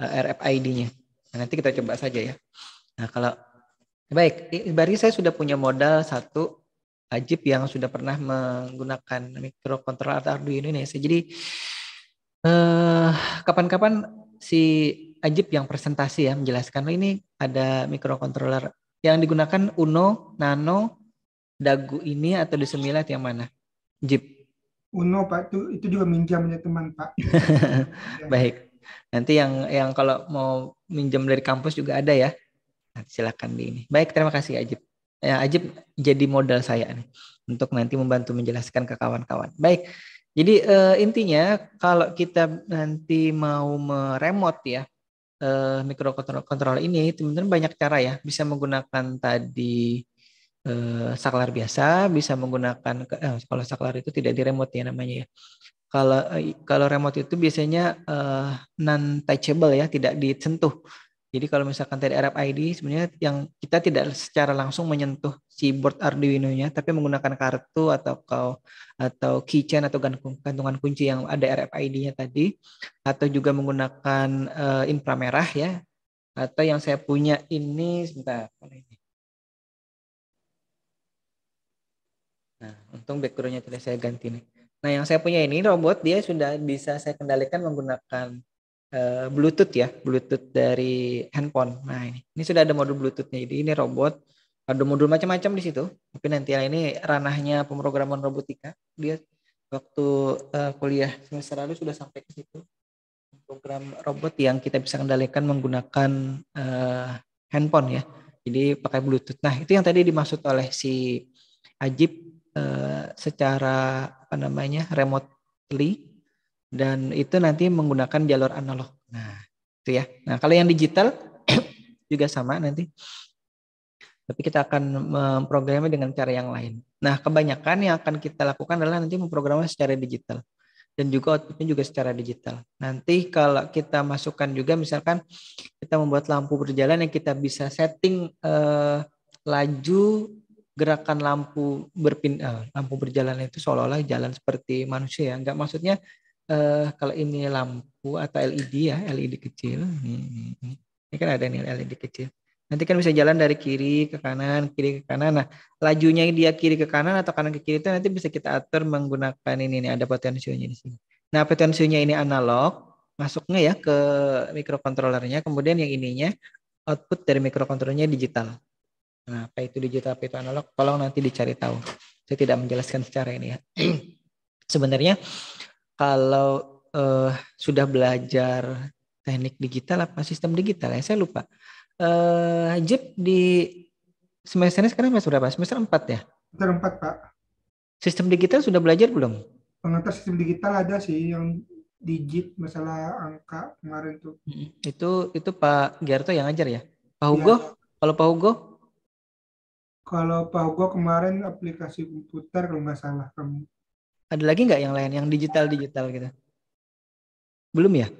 RFID-nya. Nah, nanti kita coba saja ya. Nah, kalau baik, berarti saya sudah punya modal satu Ajib yang sudah pernah menggunakan microcontroller Arduino ini. Jadi kapan-kapan si Ajib yang presentasi ya menjelaskan ini ada microcontroller yang digunakan Uno, Nano, Dagu ini atau di Semilat yang mana? Jeep. Uno Pak, itu juga minjamnya teman Pak. Ya. Baik. Nanti yang kalau mau minjem dari kampus juga ada ya. Nanti silakan di ini. Baik, terima kasih Ajib. Ya, Ajib jadi modal saya nih untuk nanti membantu menjelaskan ke kawan-kawan. Baik. Jadi intinya kalau kita nanti mau meremote ya microcontroller ini, teman-teman banyak cara ya. Bisa menggunakan tadi saklar biasa, bisa menggunakan kalau saklar itu tidak di remote ya namanya ya. Kalau remote itu biasanya non touchable ya, tidak disentuh. Jadi kalau misalkan tadi RFID sebenarnya yang kita tidak secara langsung menyentuh si board Arduino-nya, tapi menggunakan kartu atau keychain atau gantungan kunci yang ada RFID-nya tadi, atau juga menggunakan inframerah ya, atau yang saya punya ini sebentar. Nah, untung background-nya tidak saya ganti nih. Nah, yang saya punya ini robot dia sudah bisa saya kendalikan menggunakan Bluetooth ya, Bluetooth dari handphone. Nah, ini sudah ada modul Bluetooth-nya. Jadi ini robot, ada modul macam-macam di situ. Tapi nanti ini ranahnya pemrograman robotika. Dia waktu kuliah semester lalu sudah sampai ke situ. Program robot yang kita bisa kendalikan menggunakan handphone ya. Jadi pakai Bluetooth. Nah, itu yang tadi dimaksud oleh si Ajib secara remotely. Dan itu nanti menggunakan jalur analog. Nah, itu ya. Nah, kalau yang digital juga sama nanti. Tapi kita akan memprogramnya dengan cara yang lain. Nah, kebanyakan yang akan kita lakukan adalah nanti memprogramnya secara digital. Dan juga outputnya juga secara digital. Nanti kalau kita masukkan juga misalkan kita membuat lampu berjalan yang kita bisa setting laju gerakan lampu lampu berjalan itu seolah-olah jalan seperti manusia ya. Enggak, maksudnya kalau ini lampu atau LED ya, LED kecil. Ini kan ada nih LED kecil. Nanti kan bisa jalan dari kiri ke kanan, kiri ke kanan. Nah, lajunya dia kiri ke kanan atau kanan ke kiri itu nanti bisa kita atur menggunakan ini nih, ada potensionya di sini. Nah, potensionya ini analog, masuknya ya ke microcontrollernya, kemudian yang ininya output dari microcontrollernya digital. Nah, apa itu digital, apa itu analog? Tolong nanti dicari tahu. Saya tidak menjelaskan secara ini ya. Sebenarnya kalau sudah belajar teknik digital apa sistem digital ya, saya lupa. Jep di semesternya sekarang semester berapa? Semester 4 ya? Semester 4 Pak. Sistem digital sudah belajar belum? Pengantar sistem digital ada sih yang digit masalah angka kemarin tuh. Itu Pak Gerto yang ngajar ya? Pak Hugo? Ya. Kalau Pak Hugo? Kalau Pak Hugo kemarin aplikasi komputer kalau nggak salah kamu. Ada lagi nggak yang lain, yang digital gitu? Belum ya?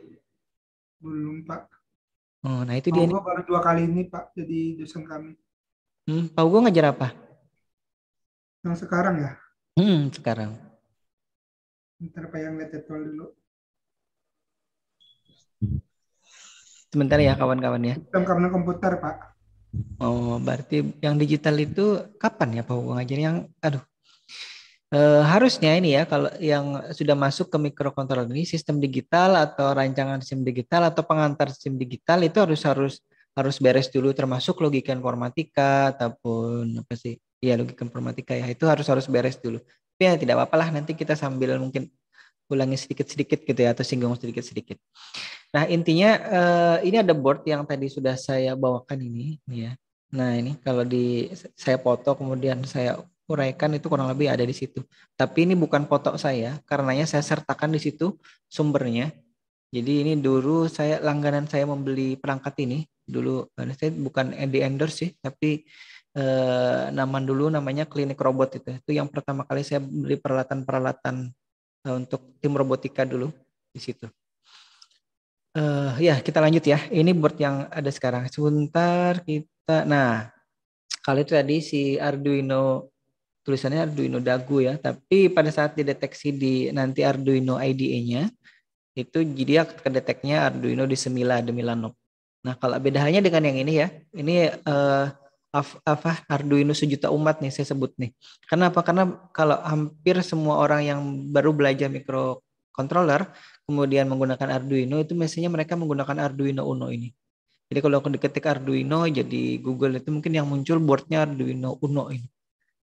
Belum Pak. Oh, nah itu Pak dia. Hugo baru 2 kali ini Pak jadi dosen kami. Pak Hugo ngajar apa? Yang sekarang ya? Sekarang. Bentar Pak yang lihat jadwal dulu. Sebentar ya kawan-kawan ya. Sistem keamanan komputer Pak. Oh, berarti yang digital itu kapan ya Pak Hugo ngajar yang harusnya ini ya, kalau yang sudah masuk ke microcontroller ini sistem digital atau rancangan sistem digital atau pengantar sistem digital itu harus beres dulu, termasuk logika informatika ataupun apa sih ya, logika informatika ya, itu harus beres dulu. Tapi ya tidak apa-apa lah, nanti kita sambil mungkin ulangi sedikit-sedikit gitu ya, atau singgung sedikit-sedikit. Nah, intinya ini ada board yang tadi sudah saya bawakan ini ya. Nah, ini kalau saya foto kemudian saya uraikan itu kurang lebih ada di situ. Tapi ini bukan foto saya, karenanya saya sertakan di situ sumbernya. Jadi ini dulu langganan saya membeli perangkat ini. Dulu saya bukan di endorse sih, tapi namanya Klinik Robot itu. Itu yang pertama kali saya beli peralatan untuk tim robotika dulu di situ. Ya, kita lanjut ya. Ini board yang ada sekarang. Sebentar kita. Nah, kalau itu tadi si Arduino, tulisannya Arduino Dagu ya, tapi pada saat dideteksi di nanti Arduino IDE-nya itu jadi kedeteknya Arduino di Milano. Nah, kalau beda halnya dengan yang ini ya, ini Arduino sejuta umat nih saya sebut nih. Kenapa? Karena kalau hampir semua orang yang baru belajar microcontroller kemudian menggunakan Arduino itu biasanya mereka menggunakan Arduino Uno ini. Jadi kalau diketik Arduino jadi Google itu mungkin yang muncul boardnya Arduino Uno ini.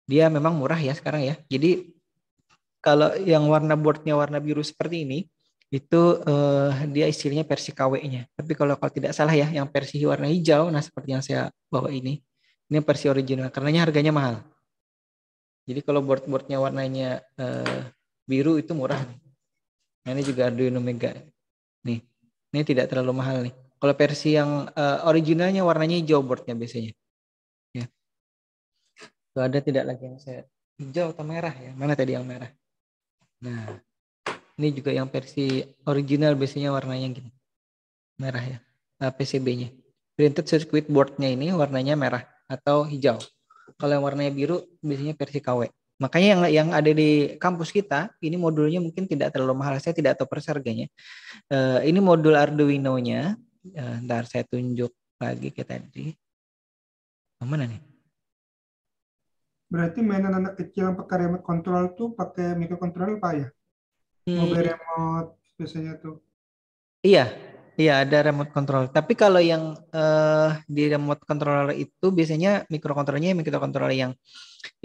Dia memang murah ya sekarang ya. Jadi kalau yang warna boardnya warna biru seperti ini, itu dia istilahnya versi KW-nya. Tapi kalau tidak salah ya, yang versi warna hijau, nah seperti yang saya bawa ini versi original. Karenanya harganya mahal. Jadi kalau board-boardnya warnanya biru itu murah. Nah, ini juga Arduino Mega. Nih, ini tidak terlalu mahal nih. Kalau versi yang originalnya warnanya hijau boardnya biasanya. Ya. Tuh ada tidak lagi yang saya hijau atau merah ya? Mana tadi yang merah? Nah, ini juga yang versi original biasanya warnanya gini. Merah ya. PCB-nya. Printed circuit board-nya ini warnanya merah atau hijau. Kalau yang warnanya biru biasanya versi KW. Makanya yang ada di kampus kita, ini modulnya mungkin tidak terlalu mahal. Saya tidak tahu persis harganya. Ini modul Arduino-nya. Ntar saya tunjuk lagi ke tadi. Mana nih? Berarti mainan anak kecil yang pakai remote control tuh pakai microcontroller Pak ya? Mobil remote biasanya tuh. Iya, ada remote control. Tapi kalau yang di remote controller itu biasanya mikrokontrolernya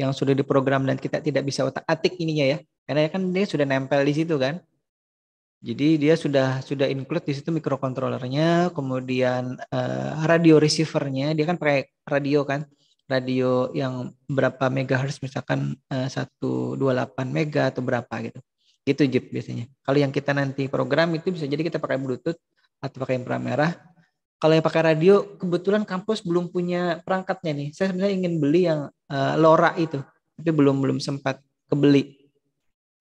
yang sudah diprogram dan kita tidak bisa otak-atik ininya ya. Karena kan dia sudah nempel di situ kan. Jadi dia sudah include di situ mikrokontrolernya, kemudian radio receivernya, dia kan pakai radio kan. Radio yang berapa megahertz misalkan 128 mega atau berapa gitu. Itu Jeep biasanya. Kalau yang kita nanti program itu bisa jadi kita pakai Bluetooth atau pakai inframerah. Kalau yang pakai radio, kebetulan kampus belum punya perangkatnya nih. Saya sebenarnya ingin beli yang LoRa itu, tapi belum sempat kebeli.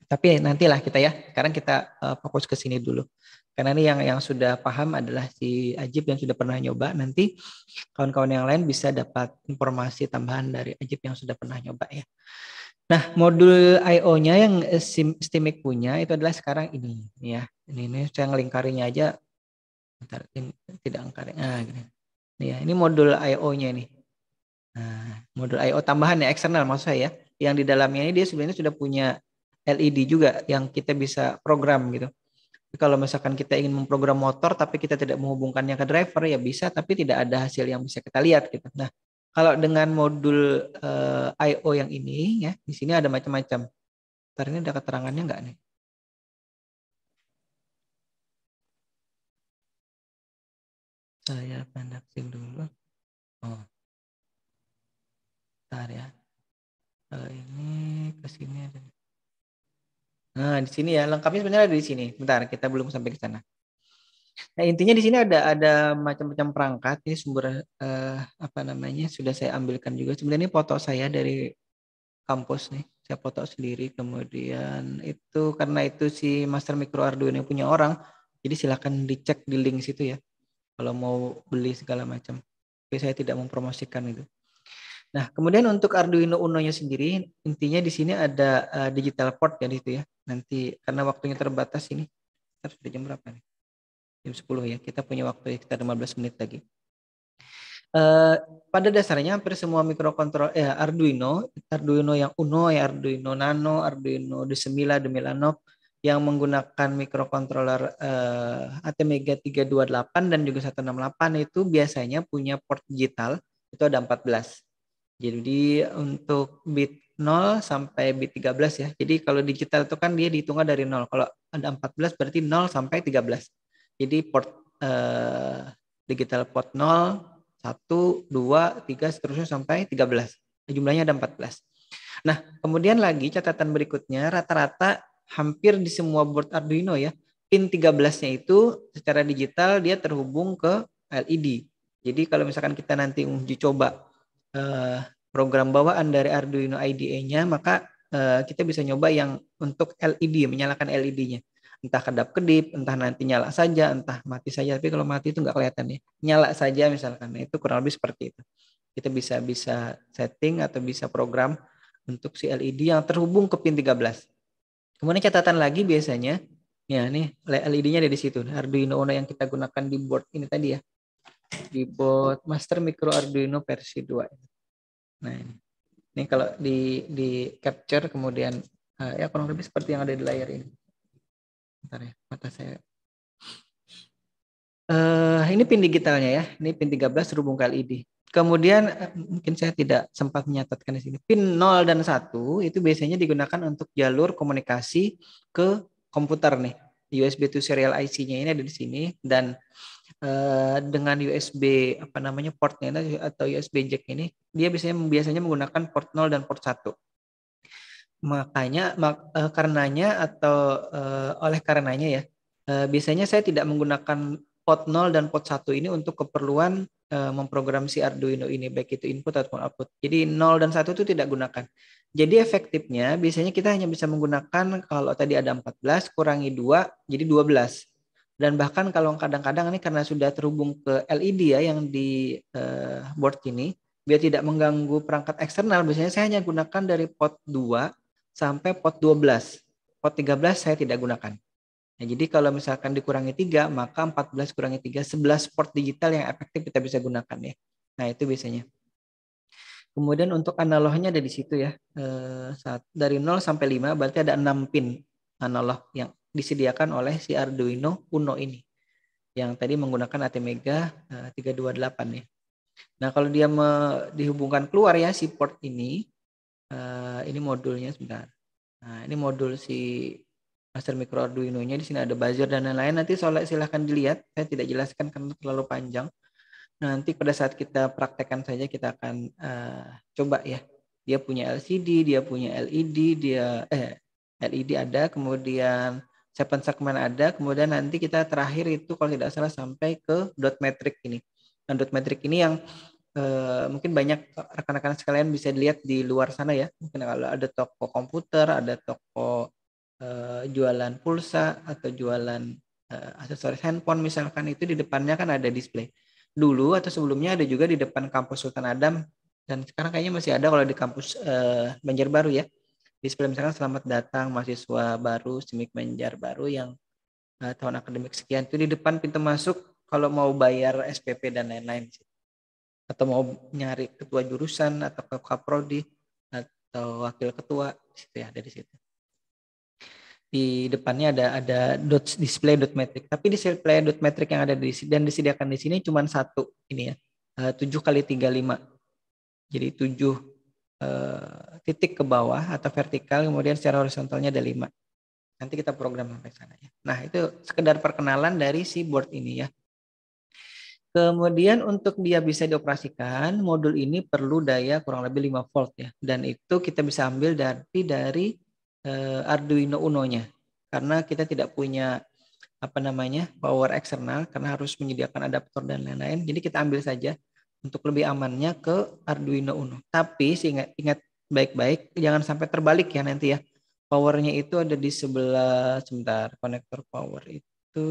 Tapi nantilah kita ya. Sekarang kita fokus ke sini dulu. Karena ini yang sudah paham adalah si Ajib yang sudah pernah nyoba. Nanti kawan-kawan yang lain bisa dapat informasi tambahan dari Ajib yang sudah pernah nyoba ya. Nah, modul I/O-nya yang STIMIC punya itu adalah sekarang ini ya. Ini saya ngelingkarinya aja. Bentar, ini tidak angkarin. Nah, gini. Nih ya, ini modul I/O-nya nih. Nah, modul I/O tambahan ya, eksternal maksud saya. Yang di dalamnya ini dia sebenarnya sudah punya LED juga yang kita bisa program gitu. Jadi kalau misalkan kita ingin memprogram motor tapi kita tidak menghubungkannya ke driver ya bisa, tapi tidak ada hasil yang bisa kita lihat gitu. Nah, kalau dengan modul I/O yang ini ya, di sini ada macam-macam. Ntar ini ada keterangannya enggak nih? Saya pendaping dulu. Oh. Bentar ya. Ini ke sini ada. Nah, di sini ya, lengkapnya sebenarnya ada di sini. Bentar, kita belum sampai ke sana. Nah, intinya di sini ada macam-macam perangkat. Ini sumber apa namanya? Sudah saya ambilkan juga. Sebenarnya ini foto saya dari kampus nih. Saya foto sendiri. Kemudian itu karena itu si Master Micro Arduino punya orang. Jadi silakan dicek di link situ ya. Kalau mau beli segala macam. Tapi saya tidak mempromosikan itu. Nah, kemudian untuk Arduino Uno-nya sendiri, intinya di sini ada digital port ya itu ya. Nanti karena waktunya terbatas ini. Kita sudah jam berapa nih? Jam 10 ya. Kita punya waktu sekitar 15 menit lagi. Pada dasarnya hampir semua mikrokontrol Arduino yang Uno, ya Arduino Nano, Arduino D9, D9 yang menggunakan mikrokontroler ATmega 328 dan juga 168 itu biasanya punya port digital itu ada 14. Jadi untuk bit 0 sampai bit 13 ya. Jadi kalau digital itu kan dia dihitungnya dari 0. Kalau ada 14 berarti 0 sampai 13. Jadi port digital port 0, 1, 2, 3 seterusnya sampai 13. Jumlahnya ada 14. Nah, kemudian lagi catatan berikutnya rata-rata hampir di semua board Arduino ya, pin 13-nya itu secara digital dia terhubung ke LED. Jadi kalau misalkan kita nanti uji coba program bawaan dari Arduino IDE-nya, maka kita bisa nyoba yang untuk LED, menyalakan LED-nya. Entah kedap-kedip, entah nanti nyala saja, entah mati saja. Tapi kalau mati itu nggak kelihatan ya. Nyala saja misalkan. Nah, itu kurang lebih seperti itu. Kita bisa setting atau bisa program untuk si LED yang terhubung ke pin 13. Kemudian catatan lagi biasanya, ya nih LED-nya ada di situ. Arduino Uno yang kita gunakan di board ini tadi ya. Di board Master Micro Arduino versi 2. Nah ini kalau di capture kemudian ya kurang lebih seperti yang ada di layar ini. Bentar ya, mata saya. Ini pin digitalnya ya. Ini pin 13 terhubung ke LED. Kemudian mungkin saya tidak sempat menyatatkan di sini. Pin 0 dan 1 itu biasanya digunakan untuk jalur komunikasi ke komputer nih. USB to serial IC-nya ini ada di sini dan dengan USB portnya atau USB jack ini dia biasanya menggunakan port 0 dan port 1. Makanya oleh karenanya ya biasanya saya tidak menggunakan port 0 dan port 1 ini untuk keperluan memprogram si Arduino ini baik itu input ataupun output. Jadi 0 dan 1 itu tidak gunakan. Jadi efektifnya biasanya kita hanya bisa menggunakan kalau tadi ada 14 kurangi 2 jadi 12. Dan bahkan kalau kadang-kadang ini karena sudah terhubung ke LED ya yang di board ini biar tidak mengganggu perangkat eksternal biasanya saya hanya gunakan dari port 2 sampai port 12. Port 13 saya tidak gunakan. Nah, jadi kalau misalkan dikurangi 3, maka 14 kurangi 3, 11 port digital yang efektif kita bisa gunakan ya. Nah, itu biasanya. Kemudian untuk analognya ada di situ ya. Dari 0 sampai 5 berarti ada 6 pin analog yang disediakan oleh si Arduino Uno ini. Yang tadi menggunakan ATmega 328 ya. Nah, kalau dia dihubungkan keluar ya si port ini modulnya sebentar. Nah, ini modul si Master Micro Arduino-nya. Di sini ada buzzer dan lain-lain. Nanti silahkan dilihat. Saya tidak jelaskan karena terlalu panjang. Nanti pada saat kita praktekkan saja kita akan coba ya. Dia punya LCD, dia punya LED, LED ada, kemudian seven segment ada, kemudian nanti kita terakhir itu kalau tidak salah sampai ke dot matrix ini. Nah, dot matrix ini yang mungkin banyak rekan-rekan sekalian bisa dilihat di luar sana ya. Mungkin kalau ada toko komputer, ada toko jualan pulsa atau jualan aksesoris handphone misalkan itu di depannya kan ada display. Dulu atau sebelumnya ada juga di depan kampus Sultan Adam dan sekarang kayaknya masih ada kalau di kampus Banjarbaru ya. Display misalkan selamat datang mahasiswa baru SIMIK Banjarbaru yang tahun akademik sekian itu di depan pintu masuk kalau mau bayar SPP dan lain-lain atau mau nyari ketua jurusan atau ke kaprodi atau wakil ketua situ ya ada di situ. Di depannya ada display dot matrix. Tapi display dot matrix yang ada dan disediakan di sini cuma satu ini ya. 7 kali 35. Jadi 7 titik ke bawah atau vertikal kemudian secara horizontalnya ada 5. Nanti kita program sampai sana ya. Nah, itu sekedar perkenalan dari si board ini ya. Kemudian untuk dia bisa dioperasikan, modul ini perlu daya kurang lebih 5 volt ya. Dan itu kita bisa ambil dari Arduino Uno-nya karena kita tidak punya power eksternal karena harus menyediakan adaptor dan lain-lain. Jadi kita ambil saja untuk lebih amannya ke Arduino Uno. Tapi ingat baik-baik jangan sampai terbalik ya nanti ya. Powernya itu ada di sebelah konektor power itu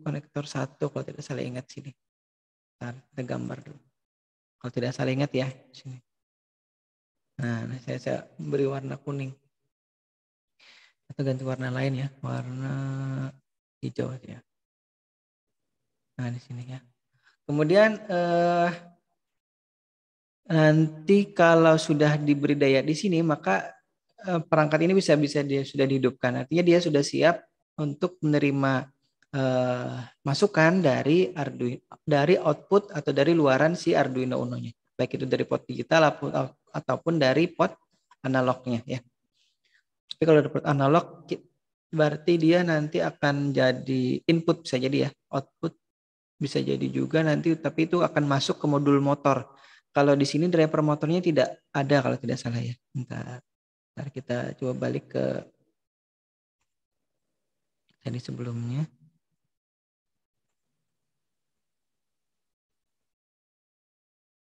konektor 1 kalau tidak salah ingat sini. Bentar, kita gambar dulu. Kalau tidak salah ingat ya sini. Nah, saya beri warna kuning. Atau ganti warna lain ya, warna hijau ya. Nah di sini ya. Kemudian nanti kalau sudah diberi daya di sini maka perangkat ini bisa dia sudah dihidupkan. Artinya dia sudah siap untuk menerima masukan dari output atau dari luaran si Arduino Uno-nya. Baik itu dari port digital ataupun dari port analognya ya. Tapi kalau dapat analog berarti dia nanti akan jadi input bisa jadi ya, output bisa jadi juga nanti tapi itu akan masuk ke modul motor. Kalau di sini driver motornya tidak ada kalau tidak salah ya. Bentar kita coba balik ke tadi sebelumnya.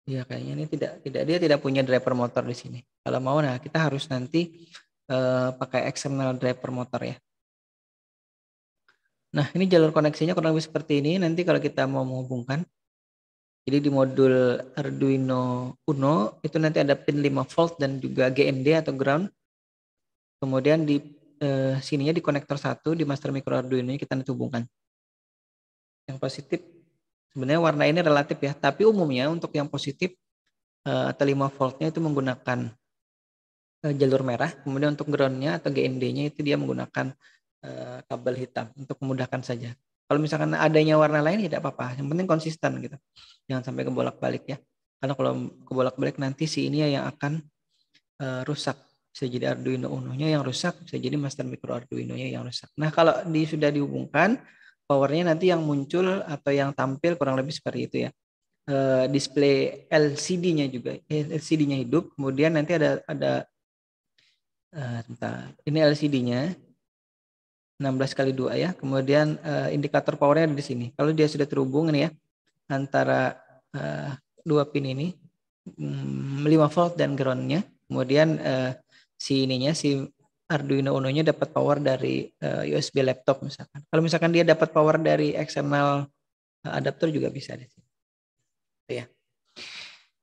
Ya kayaknya ini dia tidak punya driver motor di sini. Kalau mau nah kita harus nanti pakai external driver motor ya. Nah ini jalur koneksinya kurang lebih seperti ini. Nanti kalau kita mau menghubungkan, jadi di modul Arduino Uno itu nanti ada pin 5 volt dan juga GND atau ground. Kemudian di sininya di konektor 1 di Master Micro Arduino ini kita nanti hubungkan. Yang positif sebenarnya warna ini relatif ya, tapi umumnya untuk yang positif atau 5 voltnya itu menggunakan jalur merah, kemudian untuk groundnya atau GND-nya itu dia menggunakan kabel hitam untuk memudahkan saja. Kalau misalkan adanya warna lain tidak apa-apa, yang penting konsisten gitu. Jangan sampai kebolak-balik ya. Karena kalau kebolak-balik nanti si ini yang akan rusak. Bisa jadi Arduino Uno-nya yang rusak, bisa jadi master micro Arduino-nya yang rusak. Nah, kalau sudah dihubungkan, powernya nanti yang muncul atau yang tampil kurang lebih seperti itu ya. Display LCD-nya juga, LCD-nya hidup. Kemudian nanti ada ini LCD-nya 16x2 ya. Kemudian indikator powernya ada di sini. Kalau dia sudah terhubung ini ya antara dua pin ini 5 volt dan ground-nya. Kemudian si Arduino Uno-nya dapat power dari USB laptop misalkan. Kalau misalkan dia dapat power dari external adapter juga bisa di sini. Ya.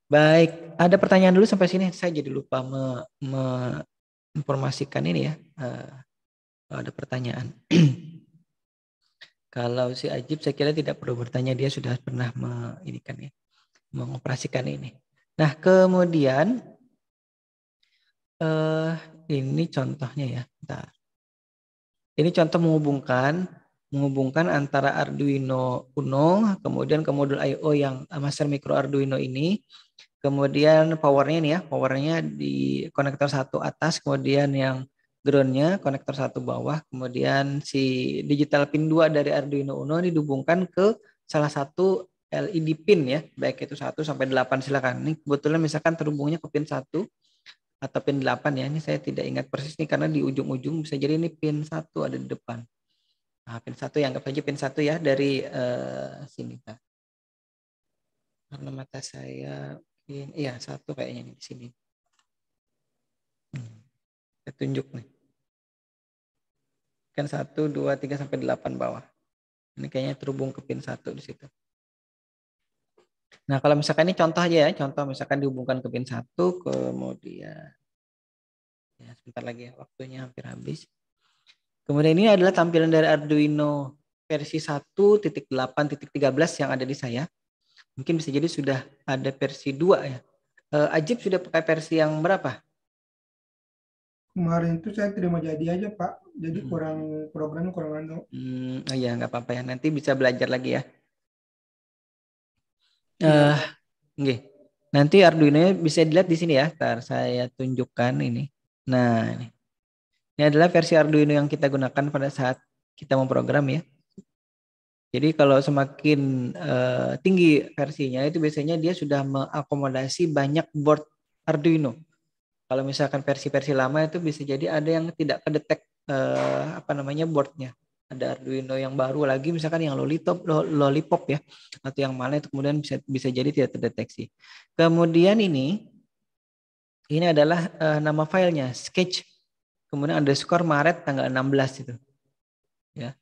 Baik, ada pertanyaan dulu sampai sini. Saya jadi lupa menginformasikan ini ya. Ada pertanyaan. Kalau si Ajib saya kira tidak perlu bertanya, dia sudah pernah mengoperasikan ini. Nah, kemudian ini contohnya ya. Bentar. Ini contoh menghubungkan antara Arduino Uno kemudian ke modul I/O yang master micro Arduino ini. Kemudian powernya nih ya, powernya di konektor 1 atas, kemudian yang groundnya konektor 1 bawah, kemudian si digital pin 2 dari Arduino Uno dihubungkan ke salah satu LED pin ya, baik itu 1 sampai 8 silakan. Ini kebetulan misalkan terhubungnya ke pin 1 atau pin 8 ya, ini saya tidak ingat persis nih karena di ujung-ujung bisa jadi ini pin 1 ada di depan. Nah, pin 1 ya, anggap saja pin 1 ya dari sini. Nah. Karena mata saya iya 1 kayaknya nih di sini. Saya tunjuk nih. Kan 1, 2, 3 sampai 8 bawah. Ini kayaknya terhubung ke pin 1 di situ. Nah, kalau misalkan ini contoh aja ya, contoh misalkan dihubungkan ke pin 1, kemudian ya sebentar lagi ya, waktunya hampir habis. Kemudian ini adalah tampilan dari Arduino versi 1.8.13 yang ada di saya. Mungkin bisa jadi sudah ada versi 2 ya. Ajib sudah pakai versi yang berapa? Kemarin itu saya terima jadi aja Pak, jadi programnya kurang anu. Oh ya nggak apa-apa ya, nanti bisa belajar lagi ya. Okay. Nanti Arduino bisa dilihat di sini ya. Ntar saya tunjukkan ini. Nah ini adalah versi Arduino yang kita gunakan pada saat kita memprogram ya. Jadi kalau semakin tinggi versinya itu biasanya dia sudah mengakomodasi banyak board Arduino. Kalau misalkan versi-versi lama itu bisa jadi ada yang tidak kedetek boardnya. Ada Arduino yang baru lagi misalkan yang Lollipop ya, atau yang mana itu kemudian bisa jadi tidak terdeteksi. Kemudian ini adalah nama filenya sketch, kemudian underscore Maret tanggal 16 itu. Ya.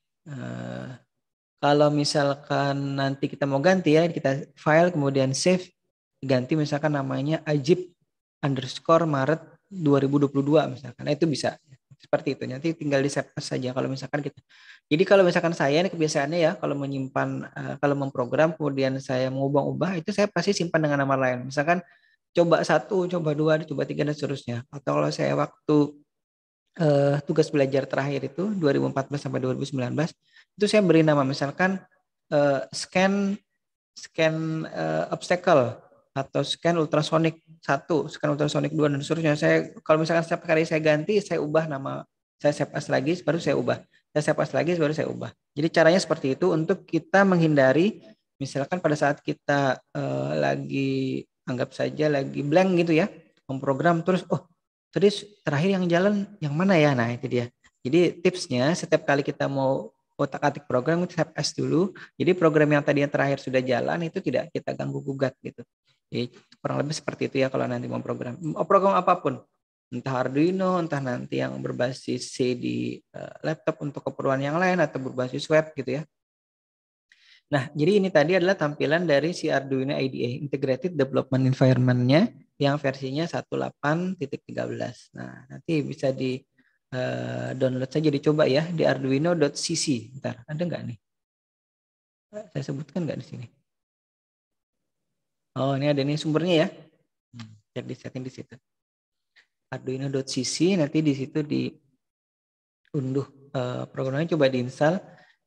Kalau misalkan nanti kita mau ganti ya, kita file kemudian save, ganti misalkan namanya Ajib underscore Maret 2022 misalkan. Nah, itu bisa seperti itu. Nanti tinggal di save saja kalau misalkan kita. Jadi kalau misalkan saya ini kebiasaannya ya, kalau menyimpan, kalau memprogram kemudian saya mengubah-ubah, itu saya pasti simpan dengan nama lain. Misalkan coba 1, coba 2, coba 3 dan seterusnya. Atau kalau saya waktu tugas belajar terakhir itu 2014 sampai 2019 itu saya beri nama misalkan scan obstacle atau scan ultrasonic 1, scan ultrasonic 2 dan seterusnya. Saya kalau misalkan setiap kali saya ganti, saya ubah nama, saya save as lagi baru saya ubah. Saya save as lagi baru saya ubah. Jadi caranya seperti itu untuk kita menghindari misalkan pada saat kita lagi anggap saja lagi blank gitu ya, memprogram terus terus terakhir yang jalan yang mana ya? Nah itu dia. Jadi tipsnya setiap kali kita mau otak-atik program kita save as dulu. Jadi program yang tadi yang terakhir sudah jalan itu tidak kita ganggu gugat gitu. Jadi kurang lebih seperti itu ya kalau nanti mau program apapun. Entah Arduino, entah nanti yang berbasis C di laptop untuk keperluan yang lain atau berbasis web gitu ya. Nah, jadi ini tadi adalah tampilan dari si Arduino IDE, Integrated Development Environment-nya yang versinya 18.13. Nah, nanti bisa di download saja, dicoba ya di arduino.cc. Bentar, ada nggak nih? Saya sebutkan nggak di sini? Oh, ini ada nih sumbernya ya. Cek di setting di situ. Arduino.cc, nanti di situ diunduh programnya, coba diinstal.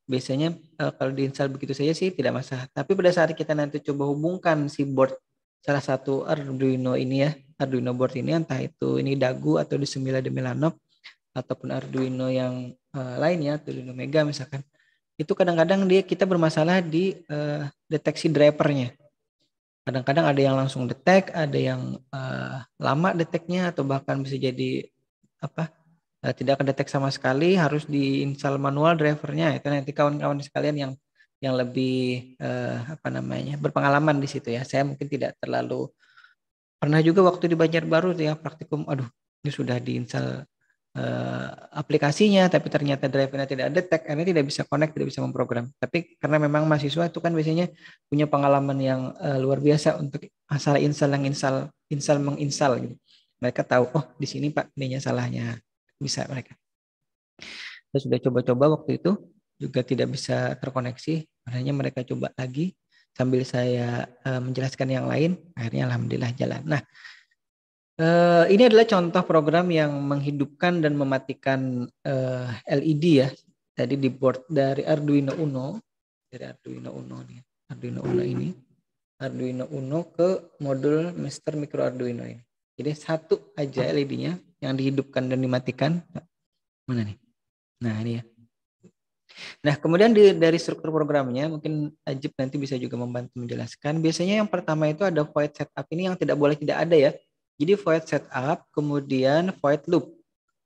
biasanya kalau diinstal begitu saja sih tidak masalah. Tapi pada saat kita nanti coba hubungkan si board salah satu Arduino ini ya, Arduino board ini, entah itu ini Dagu atau di Semila de Melanov ataupun Arduino yang lainnya, Arduino Mega misalkan, itu kadang-kadang kita bermasalah di deteksi drivernya. Kadang-kadang ada yang langsung detect, ada yang lama deteknya, atau bahkan bisa jadi tidak kedetek sama sekali, harus diinstal manual drivernya. Itu nanti kawan-kawan sekalian yang lebih berpengalaman di situ ya. Saya mungkin tidak terlalu pernah juga waktu di Banjarbaru ya praktikum, ini sudah diinstal aplikasinya, tapi ternyata drivernya tidak detect, karena tidak bisa connect, tidak bisa memprogram. Tapi karena memang mahasiswa itu kan biasanya punya pengalaman yang luar biasa untuk asal install menginstal gitu. Mereka tahu, oh di sini Pak ininya salahnya, bisa mereka. Saya sudah coba-coba waktu itu juga tidak bisa terkoneksi, makanya mereka coba lagi sambil saya menjelaskan yang lain, akhirnya alhamdulillah jalan. Nah, ini adalah contoh program yang menghidupkan dan mematikan LED ya. Tadi di board dari Arduino Uno, Arduino Uno ke modul Master Micro Arduino ini. Jadi satu aja LED-nya yang dihidupkan dan dimatikan. Mana nih? Nah ini ya. Nah kemudian dari struktur programnya mungkin Ajib nanti bisa juga membantu menjelaskan. Biasanya yang pertama itu ada void setup, ini yang tidak boleh tidak ada ya. Jadi void setup, kemudian void loop.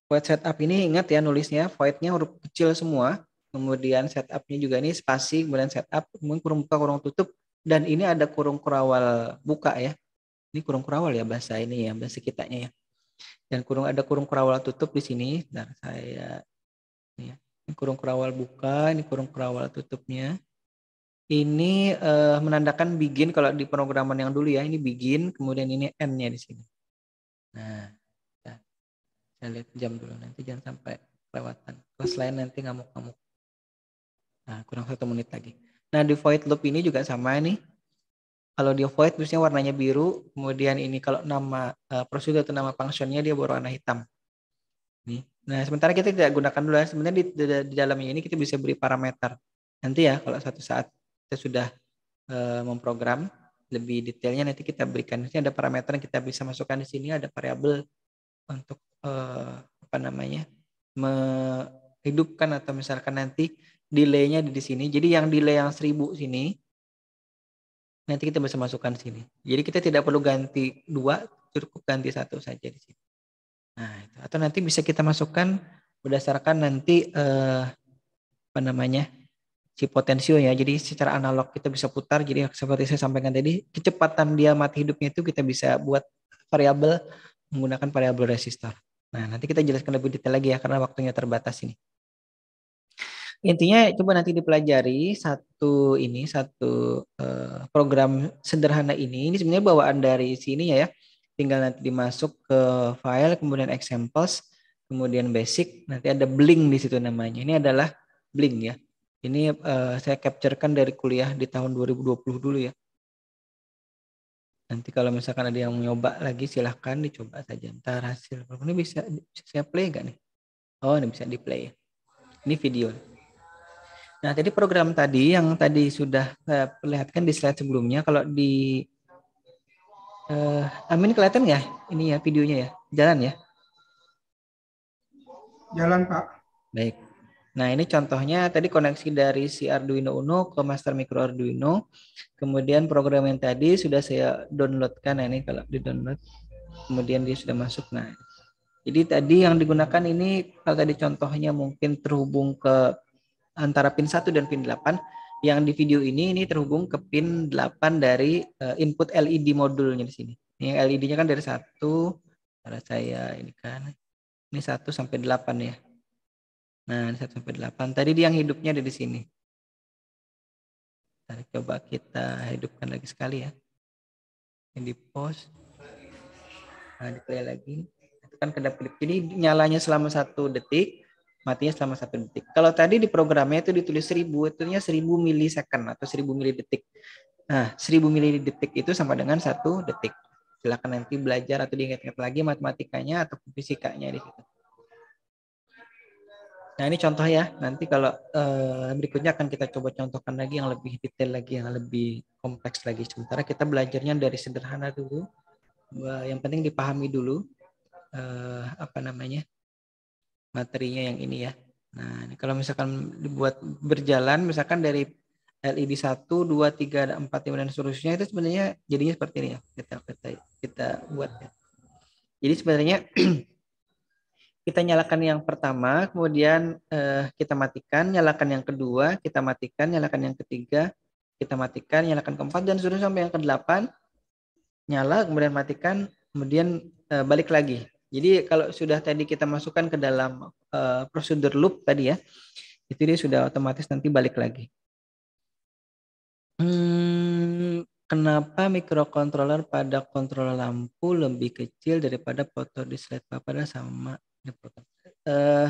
Void setup ini ingat ya nulisnya, voidnya huruf kecil semua, kemudian setupnya juga ini spasi, kemudian setup, kemudian kurung buka, kurung tutup, dan ini ada kurung kurawal buka ya. Ini kurung kurawal ya bahasa ini ya, bahasa kitanya ya. Dan ada kurung kurawal tutup di sini. Nah, ini kurung kurawal buka, ini kurung kurawal tutupnya. Ini menandakan begin kalau di pemrograman yang dulu ya, ini begin, kemudian ini end-nya di sini. Nah, saya lihat jam dulu, nanti jangan sampai kelewatan. Kelas lain nanti ngamuk-ngamuk. Nah, kurang 1 menit lagi. Nah, di void loop ini juga sama nih. Kalau di void biasanya warnanya biru, kemudian ini kalau nama prosedur atau nama functionnya dia berwarna hitam. Nih. Nah, sementara kita tidak gunakan dulu ya. Sebenarnya di dalamnya ini kita bisa beri parameter. Nanti ya kalau suatu saat kita sudah memprogram lebih detailnya, nanti kita berikan. Ini ada parameter yang kita bisa masukkan di sini, ada variabel untuk menghidupkan atau misalkan nanti delay-nya di sini. Jadi yang delay yang 1000 sini nanti kita bisa masukkan di sini. Jadi kita tidak perlu ganti 2, cukup ganti 1 saja di sini. Nah, itu. Atau nanti bisa kita masukkan berdasarkan nanti si potensio ya. Jadi secara analog kita bisa putar. Jadi seperti saya sampaikan tadi, kecepatan dia mati hidupnya itu kita bisa buat variabel menggunakan variabel resistor. Nah, nanti kita jelaskan lebih detail lagi ya karena waktunya terbatas ini. Intinya coba nanti dipelajari satu program sederhana ini. Ini sebenarnya bawaan dari sini ya. Tinggal nanti dimasuk ke file, kemudian examples, kemudian basic. Nanti ada Blink di situ namanya. Ini adalah Blink ya. Ini saya capturekan dari kuliah di tahun 2020 dulu ya. Nanti kalau misalkan ada yang nyoba lagi silahkan dicoba saja. Ntar hasil. Ini bisa saya play nggak nih? Oh ini bisa di play. Ini video. Nah tadi program tadi yang tadi sudah saya perlihatkan di slide sebelumnya. Kalau di Amin kelihatan nggak ini ya videonya ya? Jalan ya? Jalan Pak. Baik. Nah ini contohnya tadi koneksi dari si Arduino Uno ke Master Micro Arduino. Kemudian program yang tadi sudah saya downloadkan. Nah ini kalau di download, kemudian dia sudah masuk. Nah jadi tadi yang digunakan ini kalau tadi contohnya mungkin terhubung ke antara pin 1 dan pin 8. Yang di video ini terhubung ke pin 8 dari input LED modulnya di sini. Ini LED-nya kan dari 1. Kalau saya ini kan ini 1 sampai 8 ya. Nah, 1 sampai 8. Tadi dia yang hidupnya ada di sini. Nah, coba kita hidupkan lagi sekali ya. Ini di pause. Nah, di play lagi. Itu kan kedap-kedip. Jadi nyalanya selama 1 detik, matinya selama 1 detik. Kalau tadi di programnya itu ditulis 1000, itunya 1000 milisecond atau 1000 milidetik. Nah, 1000 milidetik itu sama dengan 1 detik. Silakan nanti belajar atau diingat-ingat lagi matematikanya atau fisikanya di situ. Nah ini contoh ya, nanti kalau berikutnya akan kita coba contohkan lagi yang lebih detail lagi, yang lebih kompleks lagi. Sementara kita belajarnya dari sederhana dulu, yang penting dipahami dulu materinya yang ini ya. Nah ini kalau misalkan dibuat berjalan, misalkan dari LED 1, 2, 3, 4, 5 dan seterusnya itu sebenarnya jadinya seperti ini ya. Kita buat ya. Jadi sebenarnya kita nyalakan yang pertama, kemudian kita matikan, nyalakan yang kedua, kita matikan, nyalakan yang ketiga, kita matikan, nyalakan keempat, dan seterusnya sampai yang ke-8, nyala, kemudian matikan, kemudian balik lagi. Jadi kalau sudah tadi kita masukkan ke dalam prosedur loop tadi ya, itu dia sudah otomatis nanti balik lagi. Kenapa microcontroller pada kontrol lampu lebih kecil daripada foto di slide pada sama?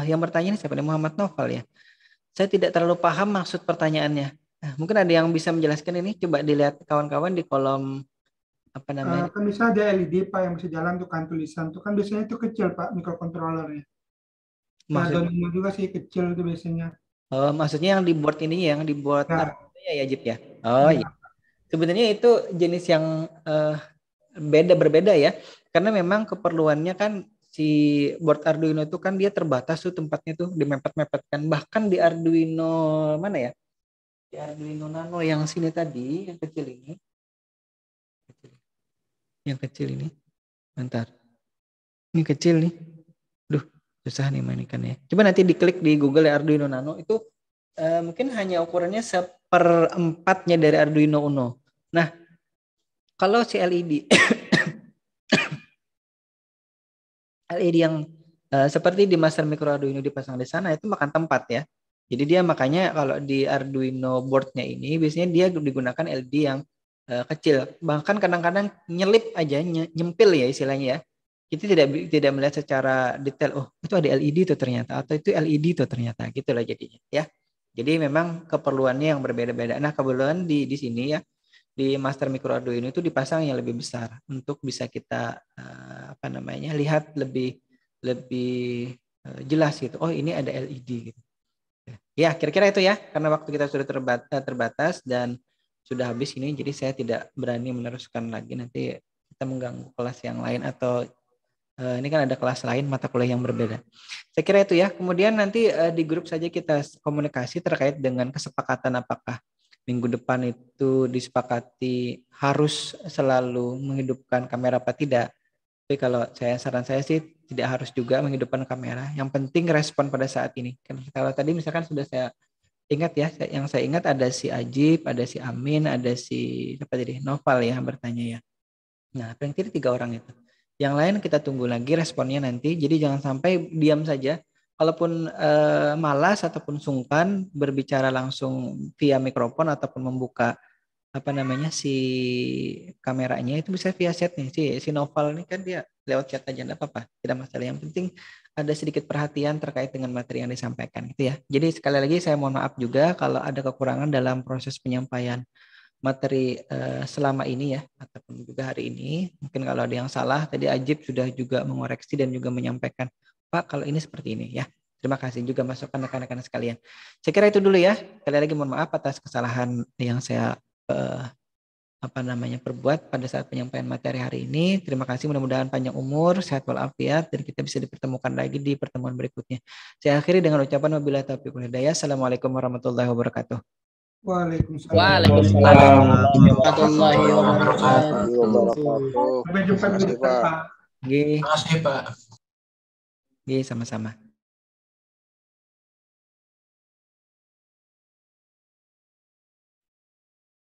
Yang bertanya ini siapa? Muhammad Noval ya. Saya tidak terlalu paham maksud pertanyaannya. Mungkin ada yang bisa menjelaskan ini. Coba dilihat kawan-kawan di kolom apa namanya? Kan bisa ada LED Pak yang bisa jalan tuh kan tulisan tuh kan biasanya itu kecil Pak microcontrollernya. Arduino juga sih kecil itu biasanya. Oh, maksudnya yang di board ini yang di board Ya. Ya Jip ya. Oh iya. Sebenarnya itu jenis yang berbeda ya. Karena memang keperluannya kan si board Arduino itu kan dia terbatas tuh tempatnya tuh dimepet-mepetkan. Bahkan di Arduino mana ya? Di Arduino Nano yang sini tadi, yang kecil ini. Yang kecil ini. Bentar. Ini kecil nih. Duh, susah nih mainkannya. Coba nanti diklik di Google ya Arduino Nano itu mungkin hanya ukurannya 1/4-nya dari Arduino Uno. Nah, kalau si LED LED yang seperti di Master Micro Arduino dipasang di sana itu makan tempat ya. Jadi dia makanya kalau di Arduino board-nya ini biasanya dia digunakan LED yang kecil. Bahkan kadang-kadang nyelip aja, nyempil ya istilahnya ya. Kita tidak melihat secara detail, oh itu ada LED tuh ternyata, atau itu LED tuh ternyata, gitulah jadinya ya. Jadi memang keperluannya yang berbeda-beda. Nah kebetulan di sini ya, di Master Micro Arduino itu dipasang yang lebih besar untuk bisa kita lihat lebih jelas gitu. Oh ini ada LED gitu. Ya kira-kira itu ya, karena waktu kita sudah terbatas dan sudah habis ini, jadi saya tidak berani meneruskan lagi. Nanti kita mengganggu kelas yang lain atau ini kan ada kelas lain mata kuliah yang berbeda. Saya kira itu ya. Kemudian nanti di grup saja kita komunikasi terkait dengan kesepakatan apakah minggu depan itu disepakati harus selalu menghidupkan kamera apa tidak. Tapi kalau saran saya sih tidak harus juga menghidupkan kamera. Yang penting respon pada saat ini. Kalau tadi misalkan sudah saya ingat ya, yang saya ingat ada si Ajib, ada si Amin, ada si Noval ya bertanya ya. Nah, paling tidak 3 orang itu. Yang lain kita tunggu lagi responnya nanti. Jadi jangan sampai diam saja. Kalaupun malas ataupun sungkan berbicara langsung via mikrofon ataupun membuka si kameranya, itu bisa via chat nih. Si Noval ini kan dia lewat chat aja, enggak apa-apa, tidak masalah. Yang penting ada sedikit perhatian terkait dengan materi yang disampaikan gitu ya. Jadi sekali lagi saya mohon maaf juga kalau ada kekurangan dalam proses penyampaian materi selama ini ya, ataupun juga hari ini. Mungkin kalau ada yang salah, tadi Ajib sudah juga mengoreksi dan juga menyampaikan, Pak kalau ini seperti ini ya. Terima kasih juga masukan rekan-rekan sekalian. Saya kira itu dulu ya. Sekali lagi mohon maaf atas kesalahan yang saya perbuat pada saat penyampaian materi hari ini. Terima kasih, mudah-mudahan panjang umur, sehat walafiat, dan kita bisa dipertemukan lagi di pertemuan berikutnya. Saya akhiri dengan ucapan wabillahi taufiq wal hidayah. Assalamualaikum warahmatullahi wabarakatuh. Waalaikumsalam warahmatullahi wabarakatuh. Sampai jumpa di depan, Pak. Terima kasih Pak. sama-sama.